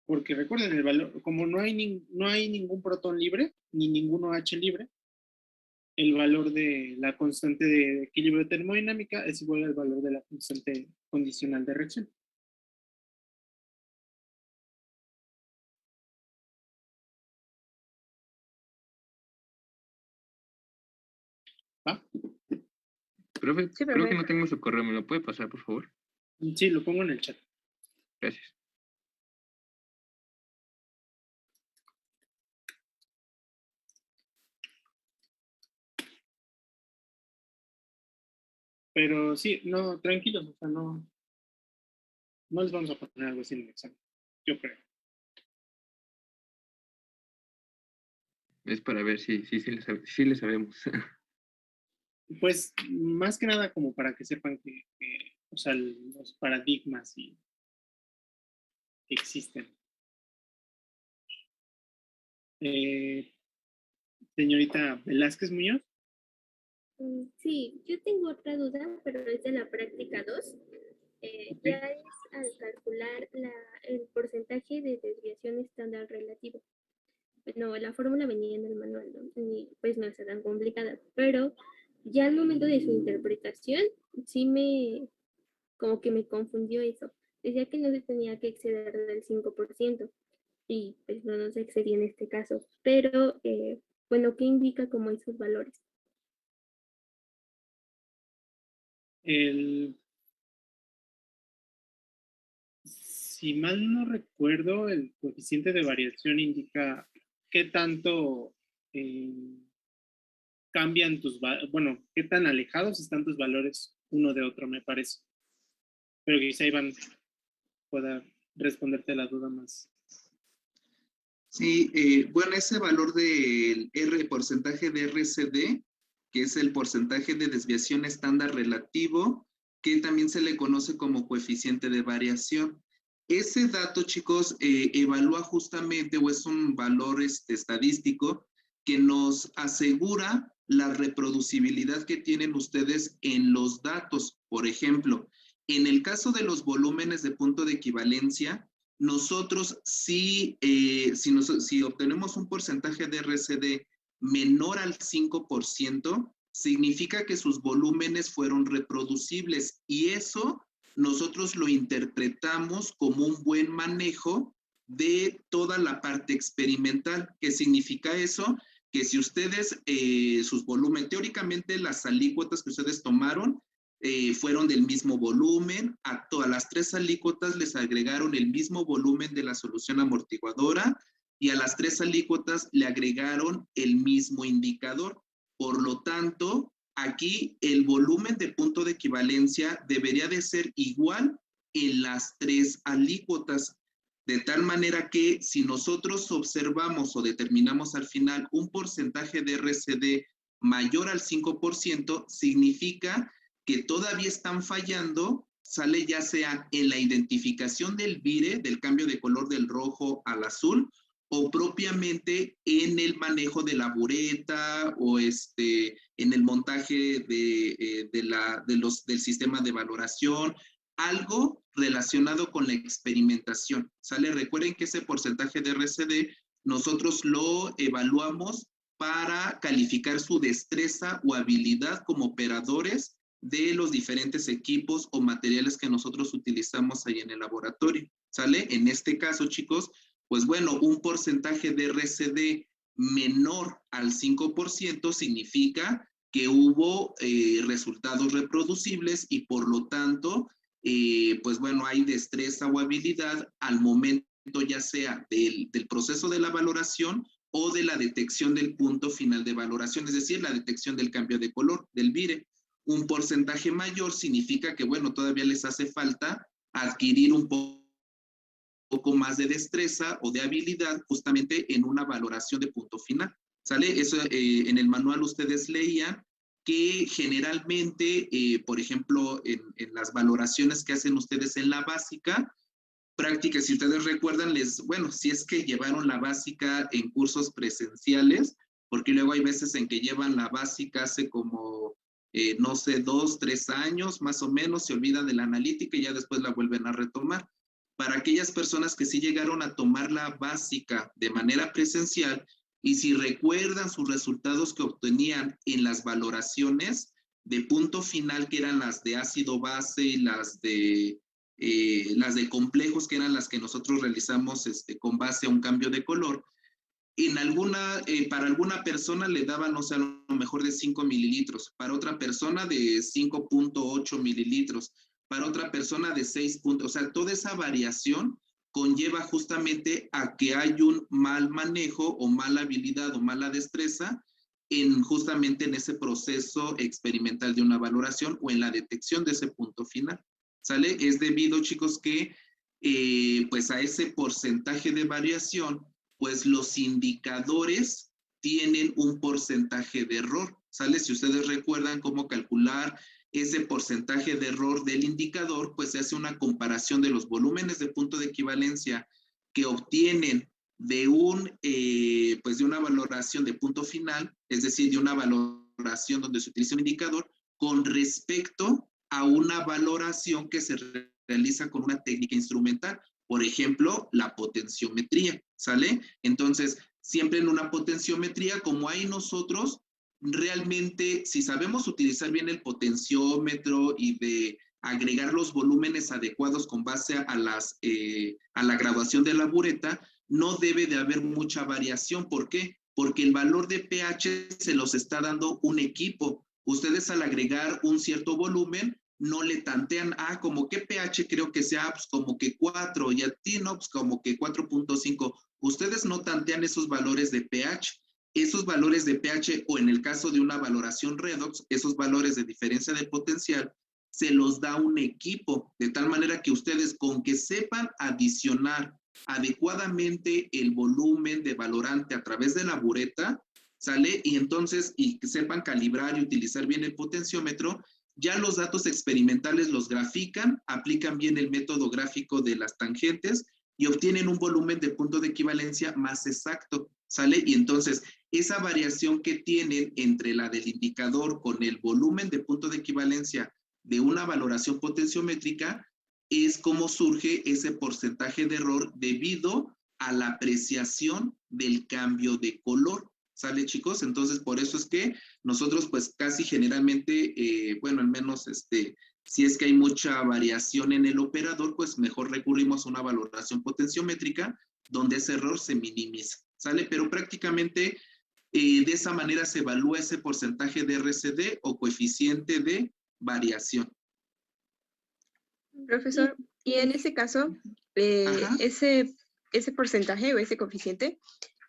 porque recuerden el valor, como no hay ningún protón libre, ni ningún OH libre, el valor de la constante de equilibrio termodinámica es igual al valor de la constante condicional de reacción. ¿Va? Profe, Sí, creo que profe. no tengo su correo, ¿me lo puede pasar, por favor? Sí, lo pongo en el chat. Gracias. Pero sí, no, tranquilos, o sea, no les vamos a poner algo así en el examen, yo creo. Es para ver si le sabemos. Pues, más que nada como para que sepan que o sea, los paradigmas existen. Señorita Velázquez Muñoz. Sí, yo tengo otra duda, pero es de la práctica 2. Ya es al calcular el porcentaje de desviación estándar relativo. No, la fórmula venía en el manual, ¿no? Y pues no es tan complicada, pero ya al momento de su interpretación, sí como que me confundió eso. Decía que no se tenía que exceder del 5%, y pues no se excedía en este caso. Pero, bueno, ¿qué indica como esos valores? Si mal no recuerdo, el coeficiente de variación indica qué tanto cambian qué tan alejados están tus valores uno de otro, me parece. Pero quizá Iván pueda responderte la duda más. Sí, bueno, ese valor del porcentaje de RCD, que es el porcentaje de desviación estándar relativo, que también se le conoce como coeficiente de variación. Ese dato, chicos, evalúa justamente, o es un valor estadístico, que nos asegura la reproducibilidad que tienen ustedes en los datos. Por ejemplo, en el caso de los volúmenes de punto de equivalencia, nosotros si obtenemos un porcentaje de RCD menor al 5%, significa que sus volúmenes fueron reproducibles y eso nosotros lo interpretamos como un buen manejo de toda la parte experimental. ¿Qué significa eso? Que si ustedes, sus volúmenes, teóricamente las alícuotas que ustedes tomaron fueron del mismo volumen, a todas las 3 alícuotas les agregaron el mismo volumen de la solución amortiguadora y a las 3 alícuotas le agregaron el mismo indicador. Por lo tanto, aquí el volumen de punto de equivalencia debería de ser igual en las 3 alícuotas. De tal manera que si nosotros observamos o determinamos al final un porcentaje de RCD mayor al 5%, significa que todavía están fallando, sale ya sea en la identificación del vire, del cambio de color del rojo al azul, o propiamente en el manejo de la bureta o en el montaje del sistema de valoración, algo relacionado con la experimentación, ¿sale? Recuerden que ese porcentaje de RCD nosotros lo evaluamos para calificar su destreza o habilidad como operadores de los diferentes equipos o materiales que nosotros utilizamos ahí en el laboratorio, ¿sale? En este caso, chicos, pues bueno, un porcentaje de RCD menor al 5% significa que hubo resultados reproducibles y por lo tanto, pues bueno, hay destreza o habilidad al momento ya sea del proceso de la valoración o de la detección del punto final de valoración, es decir, la detección del cambio de color del vire. Un porcentaje mayor significa que, bueno, todavía les hace falta adquirir un poco más de destreza o de habilidad justamente en una valoración de punto final, ¿sale? Eso en el manual ustedes leían que generalmente, por ejemplo, en las valoraciones que hacen ustedes en la básica, prácticas, si ustedes recuerdan, bueno, si es que llevaron la básica en cursos presenciales, porque luego hay veces en que llevan la básica hace como, no sé, 2, 3 años, más o menos, se olvidan de la analítica y ya después la vuelven a retomar. Para aquellas personas que sí llegaron a tomar la básica de manera presencial, y si recuerdan sus resultados que obtenían en las valoraciones de punto final, que eran las de ácido base y las de complejos, que eran las que nosotros realizamos con base a un cambio de color, para alguna persona le daban, o sea, a lo mejor de 5 mililitros, para otra persona de 5.8 mililitros, para otra persona de 6 puntos, o sea, toda esa variación conlleva justamente a que hay un mal manejo o mala habilidad o mala destreza justamente en ese proceso experimental de una valoración o en la detección de ese punto final, ¿sale? Es debido, chicos, que pues a ese porcentaje de variación, pues los indicadores tienen un porcentaje de error, ¿sale? Si ustedes recuerdan cómo calcular ese porcentaje de error del indicador, pues se hace una comparación de los volúmenes de punto de equivalencia que obtienen de pues de una valoración de punto final, es decir, de una valoración donde se utiliza un indicador, con respecto a una valoración que se realiza con una técnica instrumental, por ejemplo, la potenciometría, ¿sale? Entonces, siempre en una potenciometría, como ahí nosotros, realmente, si sabemos utilizar bien el potenciómetro y de agregar los volúmenes adecuados con base a la graduación de la bureta, no debe de haber mucha variación. ¿Por qué? Porque el valor de pH se los está dando un equipo. Ustedes al agregar un cierto volumen, no le tantean, como que pH creo que sea, pues como que 4, y a ti no, pues como que 4.5. Ustedes no tantean esos valores de pH. Esos valores de pH, o en el caso de una valoración redox, esos valores de diferencia de potencial, se los da un equipo, de tal manera que ustedes con que sepan adicionar adecuadamente el volumen de valorante a través de la bureta, ¿sale? Y entonces, y que sepan calibrar y utilizar bien el potenciómetro, ya los datos experimentales los grafican, aplican bien el método gráfico de las tangentes y obtienen un volumen de punto de equivalencia más exacto, ¿sale? Y entonces, esa variación que tienen entre la del indicador con el volumen de punto de equivalencia de una valoración potenciométrica es como surge ese porcentaje de error debido a la apreciación del cambio de color. ¿Sale, chicos? Entonces, por eso es que nosotros, pues, casi generalmente, bueno, al menos, si es que hay mucha variación en el operador, pues, mejor recurrimos a una valoración potenciométrica donde ese error se minimiza. ¿Sale? Pero prácticamente, de esa manera se evalúa ese porcentaje de RCD o coeficiente de variación. Profesor, y en ese caso, Ajá. ese porcentaje o ese coeficiente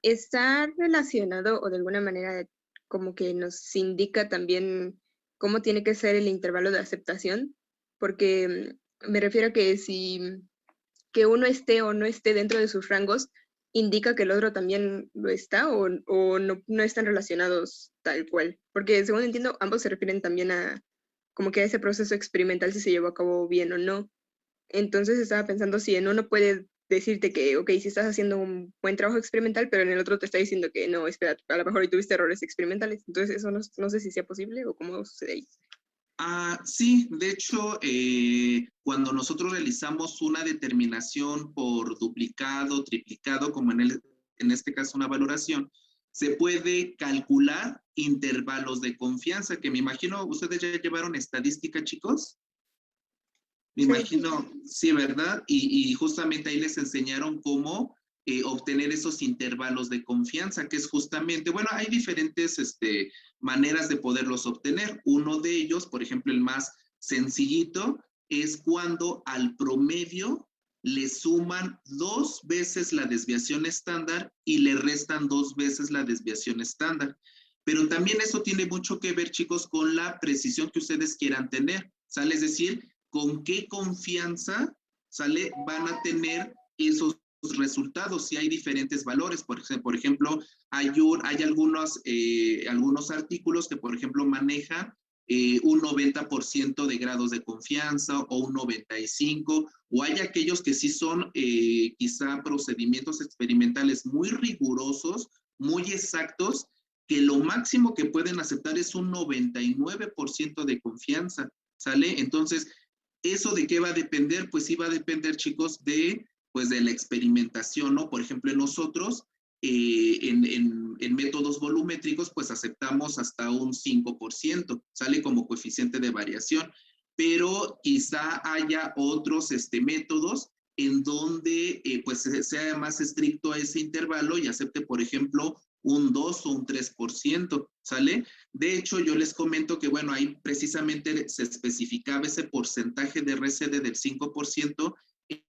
está relacionado o de alguna manera como que nos indica también cómo tiene que ser el intervalo de aceptación, porque me refiero a que si que uno esté o no esté dentro de sus rangos indica que el otro también lo está o no están relacionados tal cual, porque según entiendo ambos se refieren también a como que a ese proceso experimental si se llevó a cabo bien o no. Entonces estaba pensando si en uno puede decirte que, ok, si estás haciendo un buen trabajo experimental, pero en el otro te está diciendo que no, espera, a lo mejor hoy tuviste errores experimentales. Entonces eso no sé si sea posible o cómo sucede ahí. Sí, de hecho, cuando nosotros realizamos una determinación por duplicado, triplicado, como en este caso una valoración, se puede calcular intervalos de confianza, que me imagino, ustedes ya llevaron estadística, chicos. Me Sí. imagino, sí, ¿verdad? Y justamente ahí les enseñaron cómo obtener esos intervalos de confianza, que es justamente, bueno, hay diferentes maneras de poderlos obtener. Uno de ellos, por ejemplo, el más sencillito, es cuando al promedio le suman 2 veces la desviación estándar y le restan 2 veces la desviación estándar. Pero también eso tiene mucho que ver, chicos, con la precisión que ustedes quieran tener, ¿sale? Es decir, con qué confianza, ¿sale? Van a tener esos resultados si hay diferentes valores. Por ejemplo, hay algunos artículos que, por ejemplo, manejan un 90% de grados de confianza o un 95%, o hay aquellos que sí son quizá procedimientos experimentales muy rigurosos, muy exactos, que lo máximo que pueden aceptar es un 99% de confianza, ¿sale? Entonces, ¿eso de qué va a depender? Pues sí va a depender, chicos, pues de la experimentación, ¿no? Por ejemplo, nosotros en métodos volumétricos, pues aceptamos hasta un 5%, sale como coeficiente de variación, pero quizá haya otros métodos en donde pues sea más estricto a ese intervalo y acepte, por ejemplo, un 2 o un 3%, ¿sale? De hecho, yo les comento que, bueno, ahí precisamente se especificaba ese porcentaje de RCD del 5%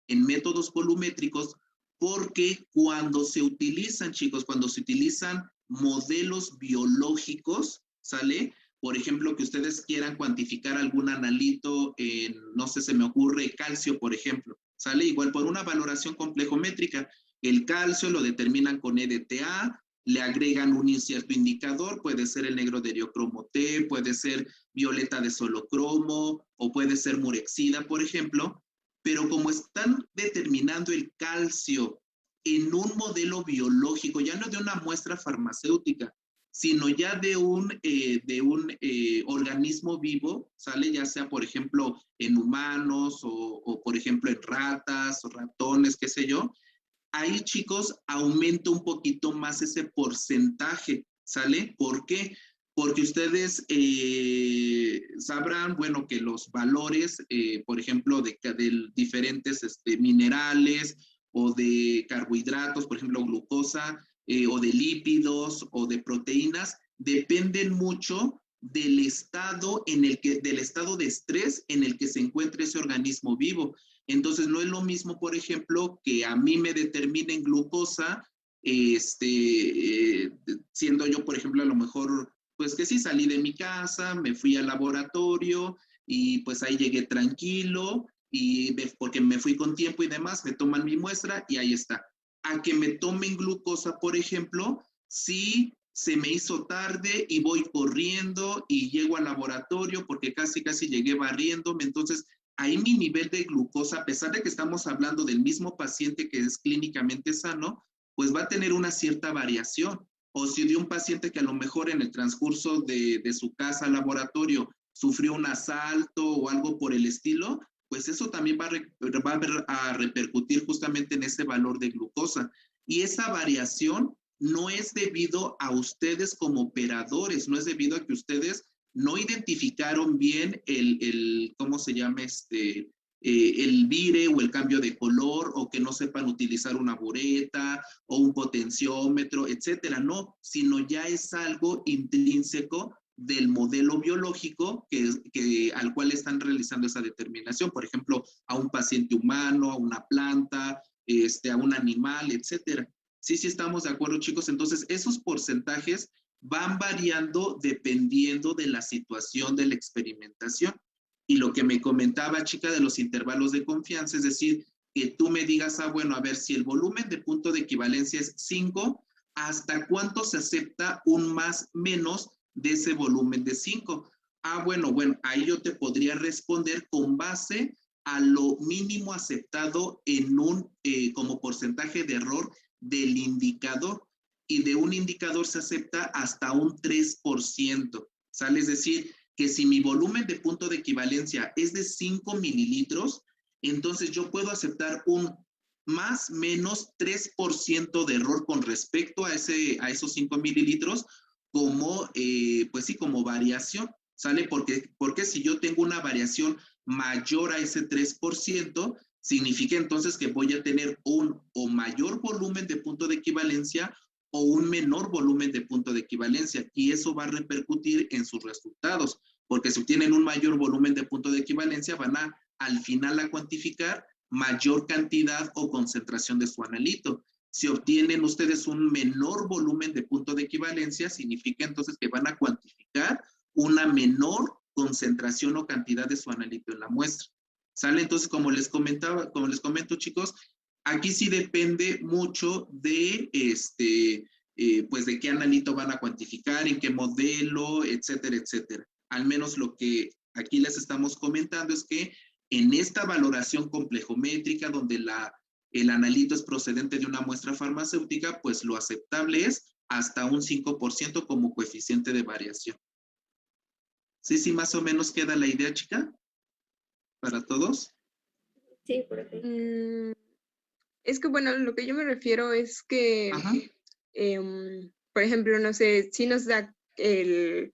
en métodos volumétricos, porque cuando se utilizan, chicos, cuando se utilizan modelos biológicos, ¿sale? Por ejemplo, que ustedes quieran cuantificar algún analito en, no sé, se me ocurre calcio, por ejemplo, ¿sale? Igual por una valoración complejométrica, el calcio lo determinan con EDTA, le agregan un incierto indicador, puede ser el negro de diocromo T, puede ser violeta de solocromo, o puede ser murexida, por ejemplo, pero como están determinando el calcio en un modelo biológico, ya no de una muestra farmacéutica, sino ya de un organismo vivo, ¿sale? Ya sea, por ejemplo, en humanos o, por ejemplo, en ratas o ratones, qué sé yo, ahí, chicos, aumenta un poquito más ese porcentaje, ¿sale? ¿Por qué? Porque ustedes sabrán, bueno, que los valores, por ejemplo, de diferentes minerales o de carbohidratos, por ejemplo, glucosa, o de lípidos o de proteínas, dependen mucho del estado del estado de estrés en el que se encuentra ese organismo vivo. Entonces, no es lo mismo, por ejemplo, que a mí me determinen glucosa, siendo yo, por ejemplo, a lo mejor, pues que sí, salí de mi casa, me fui al laboratorio y pues ahí llegué tranquilo y porque me fui con tiempo y demás, me toman mi muestra y ahí está. A que me tomen glucosa, por ejemplo, si se me hizo tarde y voy corriendo y llego al laboratorio porque casi llegué barriéndome, entonces ahí mi nivel de glucosa, a pesar de que estamos hablando del mismo paciente que es clínicamente sano, pues va a tener una cierta variación. o si de un paciente que a lo mejor en el transcurso de su casa al laboratorio sufrió un asalto o algo por el estilo, pues eso también va a repercutir justamente en ese valor de glucosa. Y esa variación no es debido a ustedes como operadores, no es debido a que ustedes no identificaron bien ¿cómo se llama? El vire o el cambio de color, o que no sepan utilizar una bureta o un potenciómetro, etcétera, no, sino ya es algo intrínseco del modelo biológico al cual están realizando esa determinación, por ejemplo, a un paciente humano, a una planta, a un animal, etcétera. Sí, estamos de acuerdo, chicos. Entonces, esos porcentajes van variando dependiendo de la situación de la experimentación. Y lo que me comentaba, chica, de los intervalos de confianza, es decir, que tú me digas, bueno, a ver, si el volumen de punto de equivalencia es 5, ¿hasta cuánto se acepta un más menos de ese volumen de 5? Bueno, ahí yo te podría responder con base a lo mínimo aceptado como porcentaje de error del indicador, y de un indicador se acepta hasta un 3%, ¿sale? Es decir, que si mi volumen de punto de equivalencia es de 5 mililitros, entonces yo puedo aceptar un más menos 3% de error con respecto a esos 5 mililitros como, pues sí, como variación, ¿sale? Porque si yo tengo una variación mayor a ese 3%, significa entonces que voy a tener un o mayor volumen de punto de equivalencia o un menor volumen de punto de equivalencia, y eso va a repercutir en sus resultados, porque si tienen un mayor volumen de punto de equivalencia, van al final a cuantificar mayor cantidad o concentración de su analito. Si obtienen ustedes un menor volumen de punto de equivalencia, significa entonces que van a cuantificar una menor concentración o cantidad de su analito en la muestra. ¿Sale? Entonces, como les comento, chicos, aquí sí depende mucho de pues de qué analito van a cuantificar, en qué modelo, etcétera, etcétera. Al menos lo que aquí les estamos comentando es que en esta valoración complejométrica, donde el analito es procedente de una muestra farmacéutica, pues lo aceptable es hasta un 5% como coeficiente de variación. Sí, más o menos queda la idea, chica, para todos. Sí, por aquí. Es que, bueno, lo que yo me refiero es que, por ejemplo, no sé, si nos da el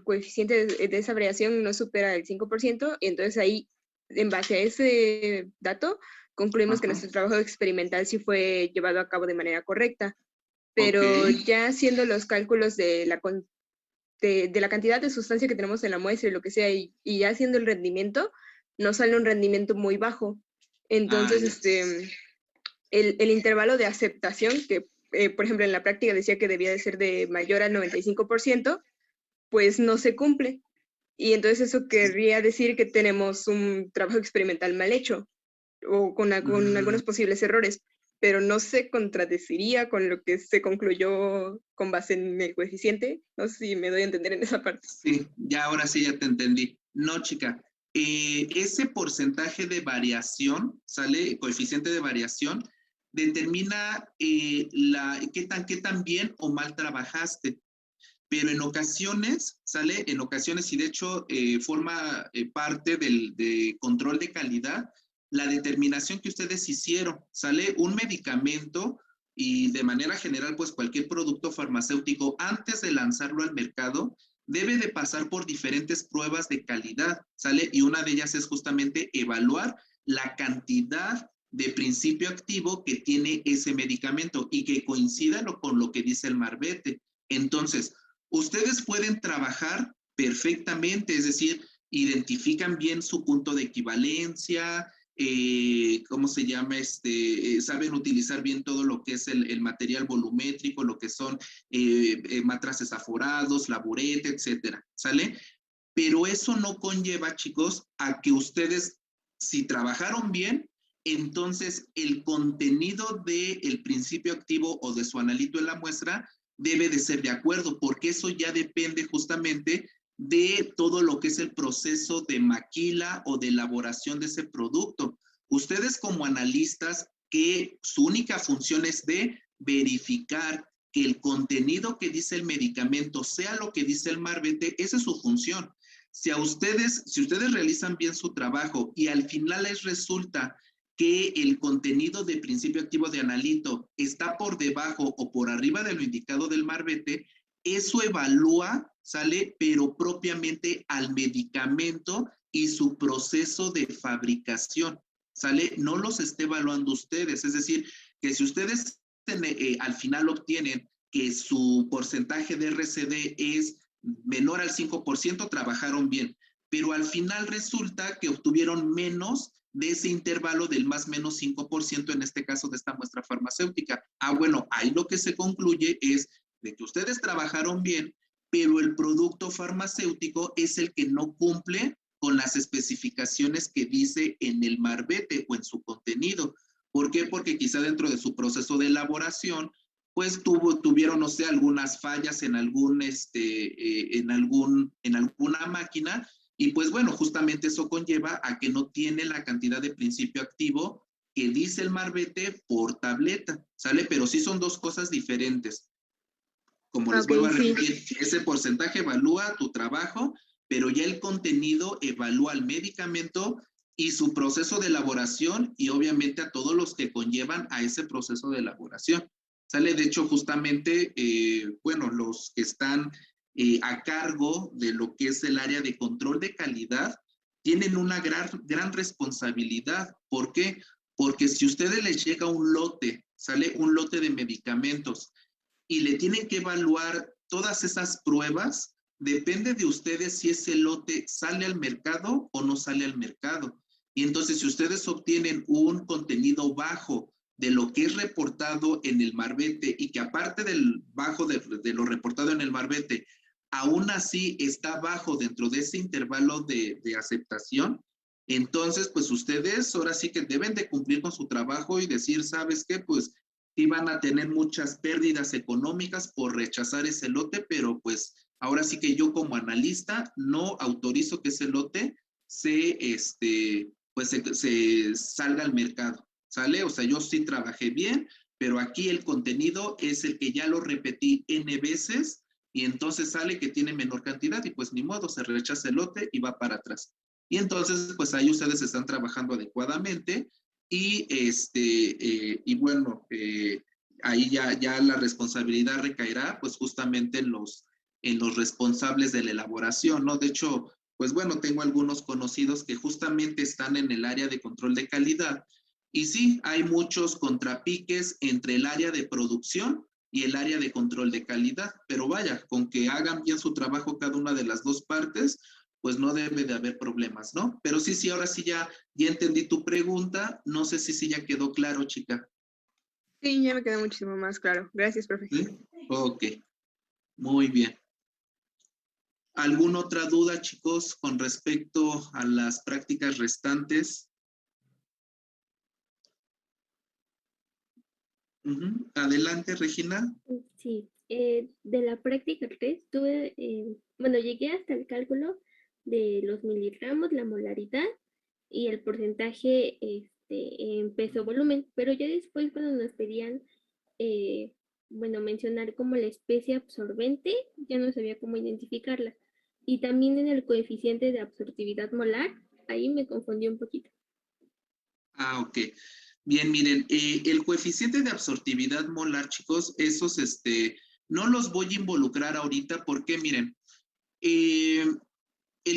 coeficiente de esa variación no supera el 5%, y entonces ahí, en base a ese dato, concluimos que nuestro trabajo experimental sí fue llevado a cabo de manera correcta. Pero ya haciendo los cálculos de la cantidad de sustancia que tenemos en la muestra y lo que sea, y ya haciendo el rendimiento, nos sale un rendimiento muy bajo. Entonces, el intervalo de aceptación, que por ejemplo en la práctica decía que debía de ser de mayor al 95%, pues no se cumple. Y entonces eso querría decir que tenemos un trabajo experimental mal hecho, o con algunos posibles errores, pero no se contradeciría con lo que se concluyó con base en el coeficiente. No sé si me doy a entender en esa parte. Sí, ahora sí ya te entendí. No, chica, ese porcentaje de variación, ¿sale? Coeficiente de variación, determina qué tan bien o mal trabajaste. Pero en ocasiones, ¿sale? En ocasiones, y de hecho forma parte de control de calidad, la determinación que ustedes hicieron, ¿sale? Un medicamento, y de manera general, pues cualquier producto farmacéutico, antes de lanzarlo al mercado, debe de pasar por diferentes pruebas de calidad, ¿sale? Y una de ellas es justamente evaluar la cantidad de principio activo que tiene ese medicamento y que coincida con lo que dice el marbete. Entonces, ustedes pueden trabajar perfectamente, es decir, identifican bien su punto de equivalencia, ¿cómo se llama? Saben utilizar bien todo lo que es el material volumétrico, lo que son matraces aforados, la bureta, etcétera, ¿sale? Pero eso no conlleva, chicos, a que ustedes, si trabajaron bien, entonces el contenido del principio activo o de su analito en la muestra debe de ser de acuerdo, porque eso ya depende justamente de todo lo que es el proceso de maquila o de elaboración de ese producto. Ustedes como analistas, que su única función es de verificar que el contenido que dice el medicamento sea lo que dice el marbete, esa es su función. Si ustedes realizan bien su trabajo y al final les resulta que el contenido de principio activo de analito está por debajo o por arriba de lo indicado del marbete, eso evalúa, ¿sale? Pero propiamente al medicamento y su proceso de fabricación, ¿sale? No los esté evaluando ustedes, es decir, que si ustedes al final obtienen que su porcentaje de RCD es menor al 5%, trabajaron bien, pero al final resulta que obtuvieron menos de ese intervalo del más menos 5%, en este caso de esta muestra farmacéutica. Bueno, ahí lo que se concluye es de que ustedes trabajaron bien, pero el producto farmacéutico es el que no cumple con las especificaciones que dice en el marbete o en su contenido. ¿Por qué? Porque quizá dentro de su proceso de elaboración, pues tuvieron, no sé, algunas fallas en en alguna máquina, y pues bueno, justamente eso conlleva a que no tiene la cantidad de principio activo que dice el marbete por tableta, ¿sale? Pero sí son dos cosas diferentes. Como les vuelvo a repetir, ese porcentaje evalúa tu trabajo, pero ya el contenido evalúa el medicamento y su proceso de elaboración, y obviamente a todos los que conllevan a ese proceso de elaboración. ¿Sale? De hecho, justamente, bueno, los que están a cargo de lo que es el área de control de calidad tienen una gran responsabilidad. ¿Por qué? Porque si a ustedes les llega un lote, ¿sale? Un lote de medicamentos, y le tienen que evaluar todas esas pruebas, depende de ustedes si ese lote sale al mercado o no sale al mercado. Y entonces, si ustedes obtienen un contenido bajo de lo que es reportado en el marbete, y que aparte del bajo de lo reportado en el marbete, aún así está bajo dentro de ese intervalo de aceptación, entonces pues ustedes ahora sí que deben de cumplir con su trabajo y decir, ¿sabes qué? Pues sí van a tener muchas pérdidas económicas por rechazar ese lote, pero pues ahora sí que yo como analista no autorizo que ese lote se salga al mercado, ¿sale? O sea, yo sí trabajé bien, pero aquí el contenido es el que ya lo repetí N veces, y entonces sale que tiene menor cantidad, y pues ni modo, se rechaza el lote y va para atrás. Y entonces, pues ahí ustedes están trabajando adecuadamente, y bueno, ahí ya la responsabilidad recaerá pues justamente en los responsables de la elaboración, ¿no? De hecho, pues bueno, tengo algunos conocidos que justamente están en el área de control de calidad, y sí, hay muchos contrapiques entre el área de producción y el área de control de calidad, pero vaya, con que hagan bien su trabajo cada una de las dos partes, pues no debe de haber problemas, ¿no? Pero sí, ahora sí ya entendí tu pregunta. No sé si ya quedó claro, chica. Sí, ya me quedó muchísimo más claro. Gracias, profe. ¿Sí? Ok, muy bien. ¿Alguna otra duda, chicos, con respecto a las prácticas restantes? Adelante, Regina. Sí, de la práctica 3 tuve, bueno, llegué hasta el cálculo de los miligramos, la molaridad y el porcentaje en peso volumen, pero ya después cuando nos pedían, bueno, mencionar como la especie absorbente, ya no sabía cómo identificarla. Y también en el coeficiente de absortividad molar, ahí me confundí un poquito. Ok. Bien, miren, el coeficiente de absortividad molar, chicos, esos no los voy a involucrar ahorita porque, miren, el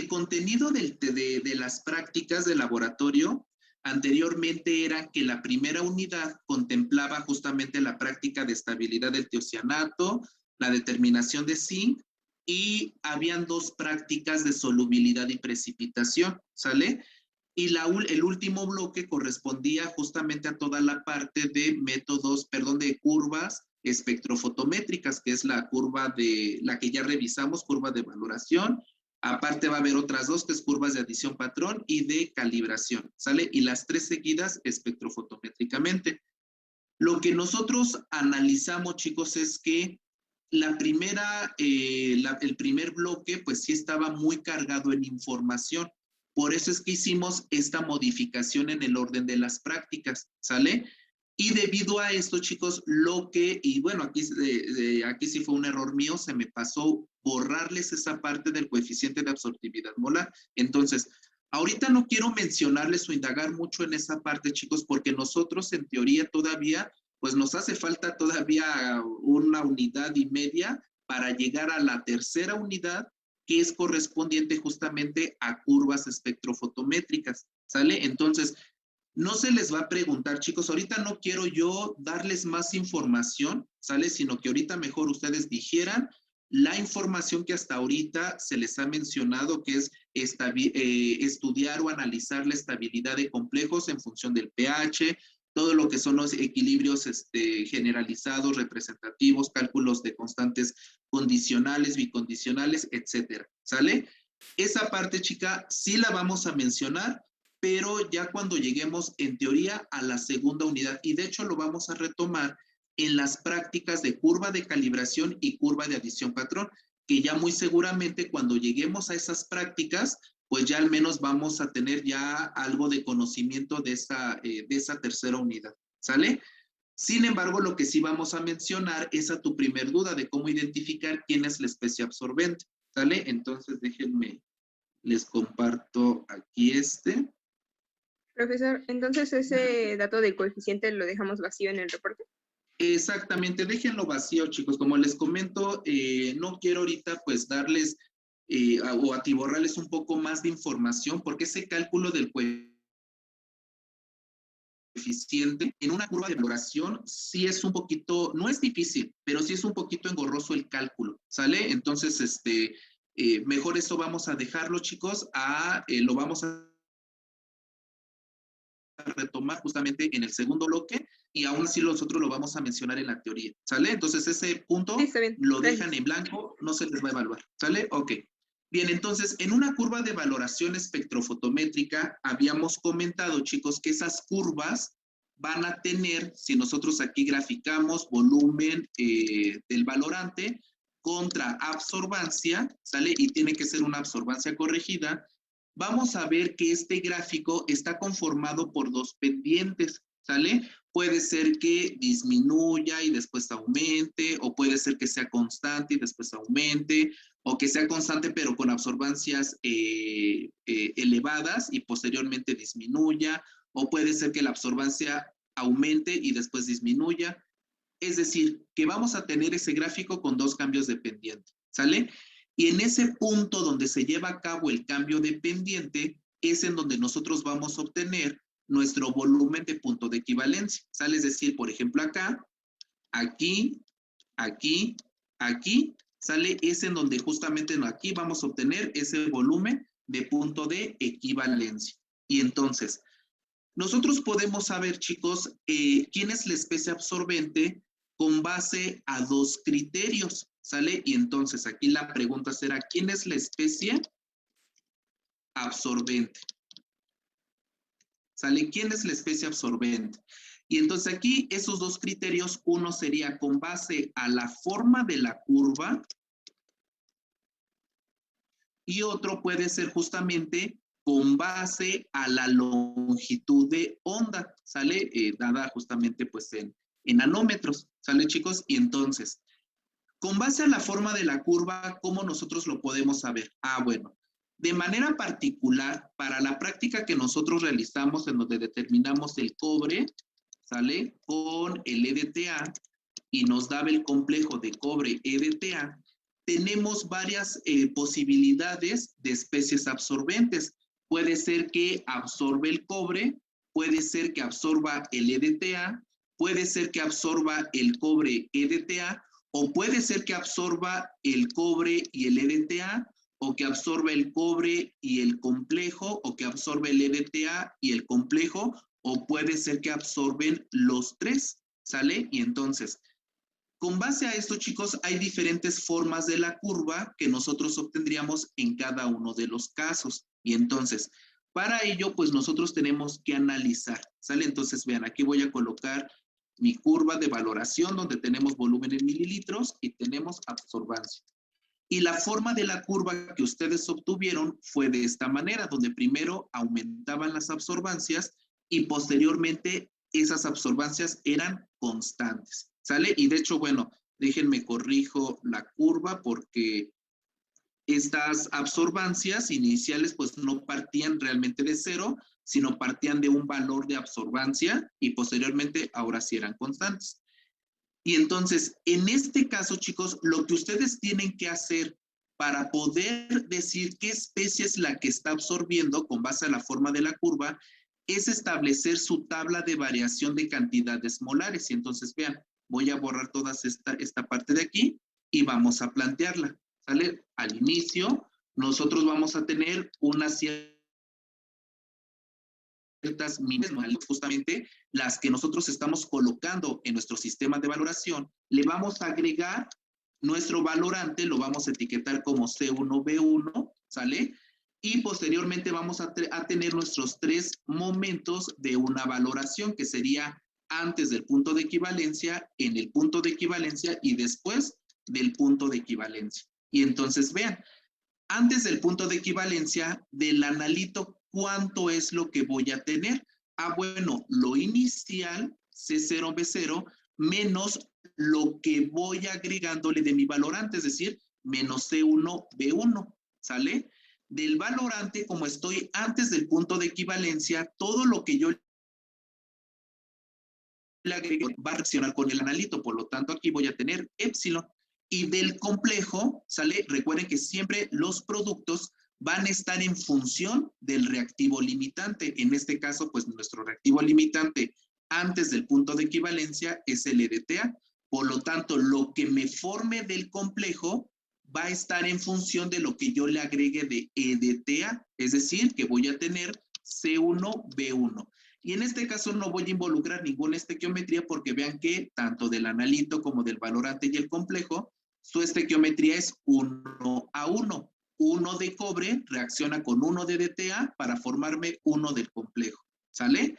contenido de las prácticas de laboratorio anteriormente era que la primera unidad contemplaba justamente la práctica de estabilidad del tiocianato, la determinación de zinc, y habían dos prácticas de solubilidad y precipitación, ¿sale? Y el último bloque correspondía justamente a toda la parte de de curvas espectrofotométricas, que es la curva la que ya revisamos, curva de valoración. Aparte va a haber otras dos, que es curvas de adición patrón y de calibración, ¿sale? Y las tres seguidas espectrofotométricamente. Lo que nosotros analizamos, chicos, es que el primer bloque, pues sí estaba muy cargado en información. Por eso es que hicimos esta modificación en el orden de las prácticas, ¿sale? Y debido a esto, chicos, y bueno, aquí sí fue un error mío, se me pasó borrarles esa parte del coeficiente de absortividad molar. Entonces, ahorita no quiero mencionarles o indagar mucho en esa parte, chicos, porque nosotros en teoría todavía, pues nos hace falta todavía 1,5 unidades para llegar a la tercera unidad, que es correspondiente justamente a curvas espectrofotométricas, ¿sale? Entonces, no se les va a preguntar, chicos, ahorita no quiero yo darles más información, ¿sale? Sino que ahorita mejor ustedes dijeran la información que hasta ahorita se les ha mencionado, que es estudiar o analizar la estabilidad de complejos en función del pH, todo lo que son los equilibrios generalizados, representativos, cálculos de constantes condicionales, bicondicionales, etcétera, ¿sale? Esa parte, chica, sí la vamos a mencionar, pero ya cuando lleguemos en teoría a la segunda unidad, y de hecho lo vamos a retomar en las prácticas de curva de calibración y curva de adición patrón, que ya muy seguramente cuando lleguemos a esas prácticas, pues ya al menos vamos a tener ya algo de conocimiento de esa tercera unidad, ¿sale? Sin embargo, lo que sí vamos a mencionar es a tu primer duda de cómo identificar quién es la especie absorbente, ¿sale? Entonces déjenme, les comparto aquí Profesor, entonces ese dato del coeficiente lo dejamos vacío en el reporte. Exactamente, déjenlo vacío, chicos. Como les comento, no quiero ahorita pues darles o atiborrarles un poco más de información, porque ese cálculo del coeficiente en una curva de valoración sí es un poquito, no es difícil, pero sí es un poquito engorroso el cálculo, ¿sale? Entonces, mejor eso vamos a dejarlo, chicos, lo vamos a retomar justamente en el segundo bloque, y aún así nosotros lo vamos a mencionar en la teoría, ¿sale? Entonces ese punto Sí, está bien. lo dejan en blanco, no se les va a evaluar, ¿sale? Ok. Bien, entonces, en una curva de valoración espectrofotométrica, habíamos comentado, chicos, que esas curvas van a tener, si nosotros aquí graficamos volumen del valorante contra absorbancia, ¿sale? Y tiene que ser una absorbancia corregida. Vamos a ver que este gráfico está conformado por dos pendientes, ¿sale? Puede ser que disminuya y después aumente, o puede ser que sea constante y después aumente, o que sea constante pero con absorbancias elevadas y posteriormente disminuya, o puede ser que la absorbancia aumente y después disminuya. Es decir, que vamos a tener ese gráfico con dos cambios de pendiente, ¿sale? Y en ese punto donde se lleva a cabo el cambio de pendiente, es en donde nosotros vamos a obtener nuestro volumen de punto de equivalencia, ¿sale? Es decir, por ejemplo, acá, aquí, aquí, aquí, ¿sale? Es en donde justamente aquí vamos a obtener ese volumen de punto de equivalencia. Y entonces, nosotros podemos saber, chicos, quién es la especie absorbente con base a dos criterios, ¿sale? Y entonces aquí la pregunta será, ¿quién es la especie absorbente? ¿Sale? ¿Quién es la especie absorbente? Y entonces aquí esos dos criterios, uno sería con base a la forma de la curva y otro puede ser justamente con base a la longitud de onda, ¿sale? Dada justamente pues en nanómetros, ¿sale, chicos? Y entonces, con base a la forma de la curva, ¿cómo nosotros lo podemos saber? Bueno, de manera particular, para la práctica que nosotros realizamos en donde determinamos el cobre, ¿sale? Con el EDTA y nos daba el complejo de cobre EDTA, tenemos varias posibilidades de especies absorbentes. Puede ser que absorbe el cobre, puede ser que absorba el EDTA, puede ser que absorba el cobre EDTA, o puede ser que absorba el cobre y el EDTA, o que absorba el cobre y el complejo, o que absorbe el EDTA y el complejo, o puede ser que absorben los tres, ¿sale? Y entonces, con base a esto, chicos, hay diferentes formas de la curva que nosotros obtendríamos en cada uno de los casos. Y entonces, para ello, pues nosotros tenemos que analizar, ¿sale? Entonces, vean, aquí voy a colocar mi curva de valoración donde tenemos volumen en mililitros y tenemos absorbancia. Y la forma de la curva que ustedes obtuvieron fue de esta manera, donde primero aumentaban las absorbancias y posteriormente esas absorbancias eran constantes, ¿sale? Y de hecho, bueno, déjenme corrijo la curva porque estas absorbancias iniciales pues no partían realmente de cero, sino partían de un valor de absorbancia y posteriormente ahora sí eran constantes. Y entonces, en este caso, chicos, lo que ustedes tienen que hacer para poder decir qué especie es la que está absorbiendo con base a la forma de la curva es establecer su tabla de variación de cantidades molares. Y entonces, vean, voy a borrar toda esta parte de aquí y vamos a plantearla, ¿sale? Al inicio, nosotros vamos a tener unas ciertas mínimas, justamente las que nosotros estamos colocando en nuestro sistema de valoración, le vamos a agregar nuestro valorante, lo vamos a etiquetar como C1B1, ¿sale? Y posteriormente vamos a tener nuestros 3 momentos de una valoración, que sería antes del punto de equivalencia, en el punto de equivalencia y después del punto de equivalencia. Y entonces vean, antes del punto de equivalencia del analito, ¿cuánto es lo que voy a tener? Ah, bueno, lo inicial, C0, B0, menos lo que voy agregándole de mi valorante, es decir, menos C1, B1, ¿sale? Del valorante, como estoy antes del punto de equivalencia, todo lo que yo le agregue va a reaccionar con el analito, por lo tanto aquí voy a tener epsilon. Y del complejo, ¿sale? Recuerden que siempre los productos van a estar en función del reactivo limitante. En este caso, pues nuestro reactivo limitante antes del punto de equivalencia es el EDTA. Por lo tanto, lo que me forme del complejo va a estar en función de lo que yo le agregue de EDTA. Es decir, que voy a tener C1, B1. Y en este caso no voy a involucrar ninguna estequiometría porque vean que tanto del analito como del valorante y el complejo, su estequiometría es 1:1. 1 de cobre reacciona con 1 de DTA para formarme 1 del complejo, ¿sale?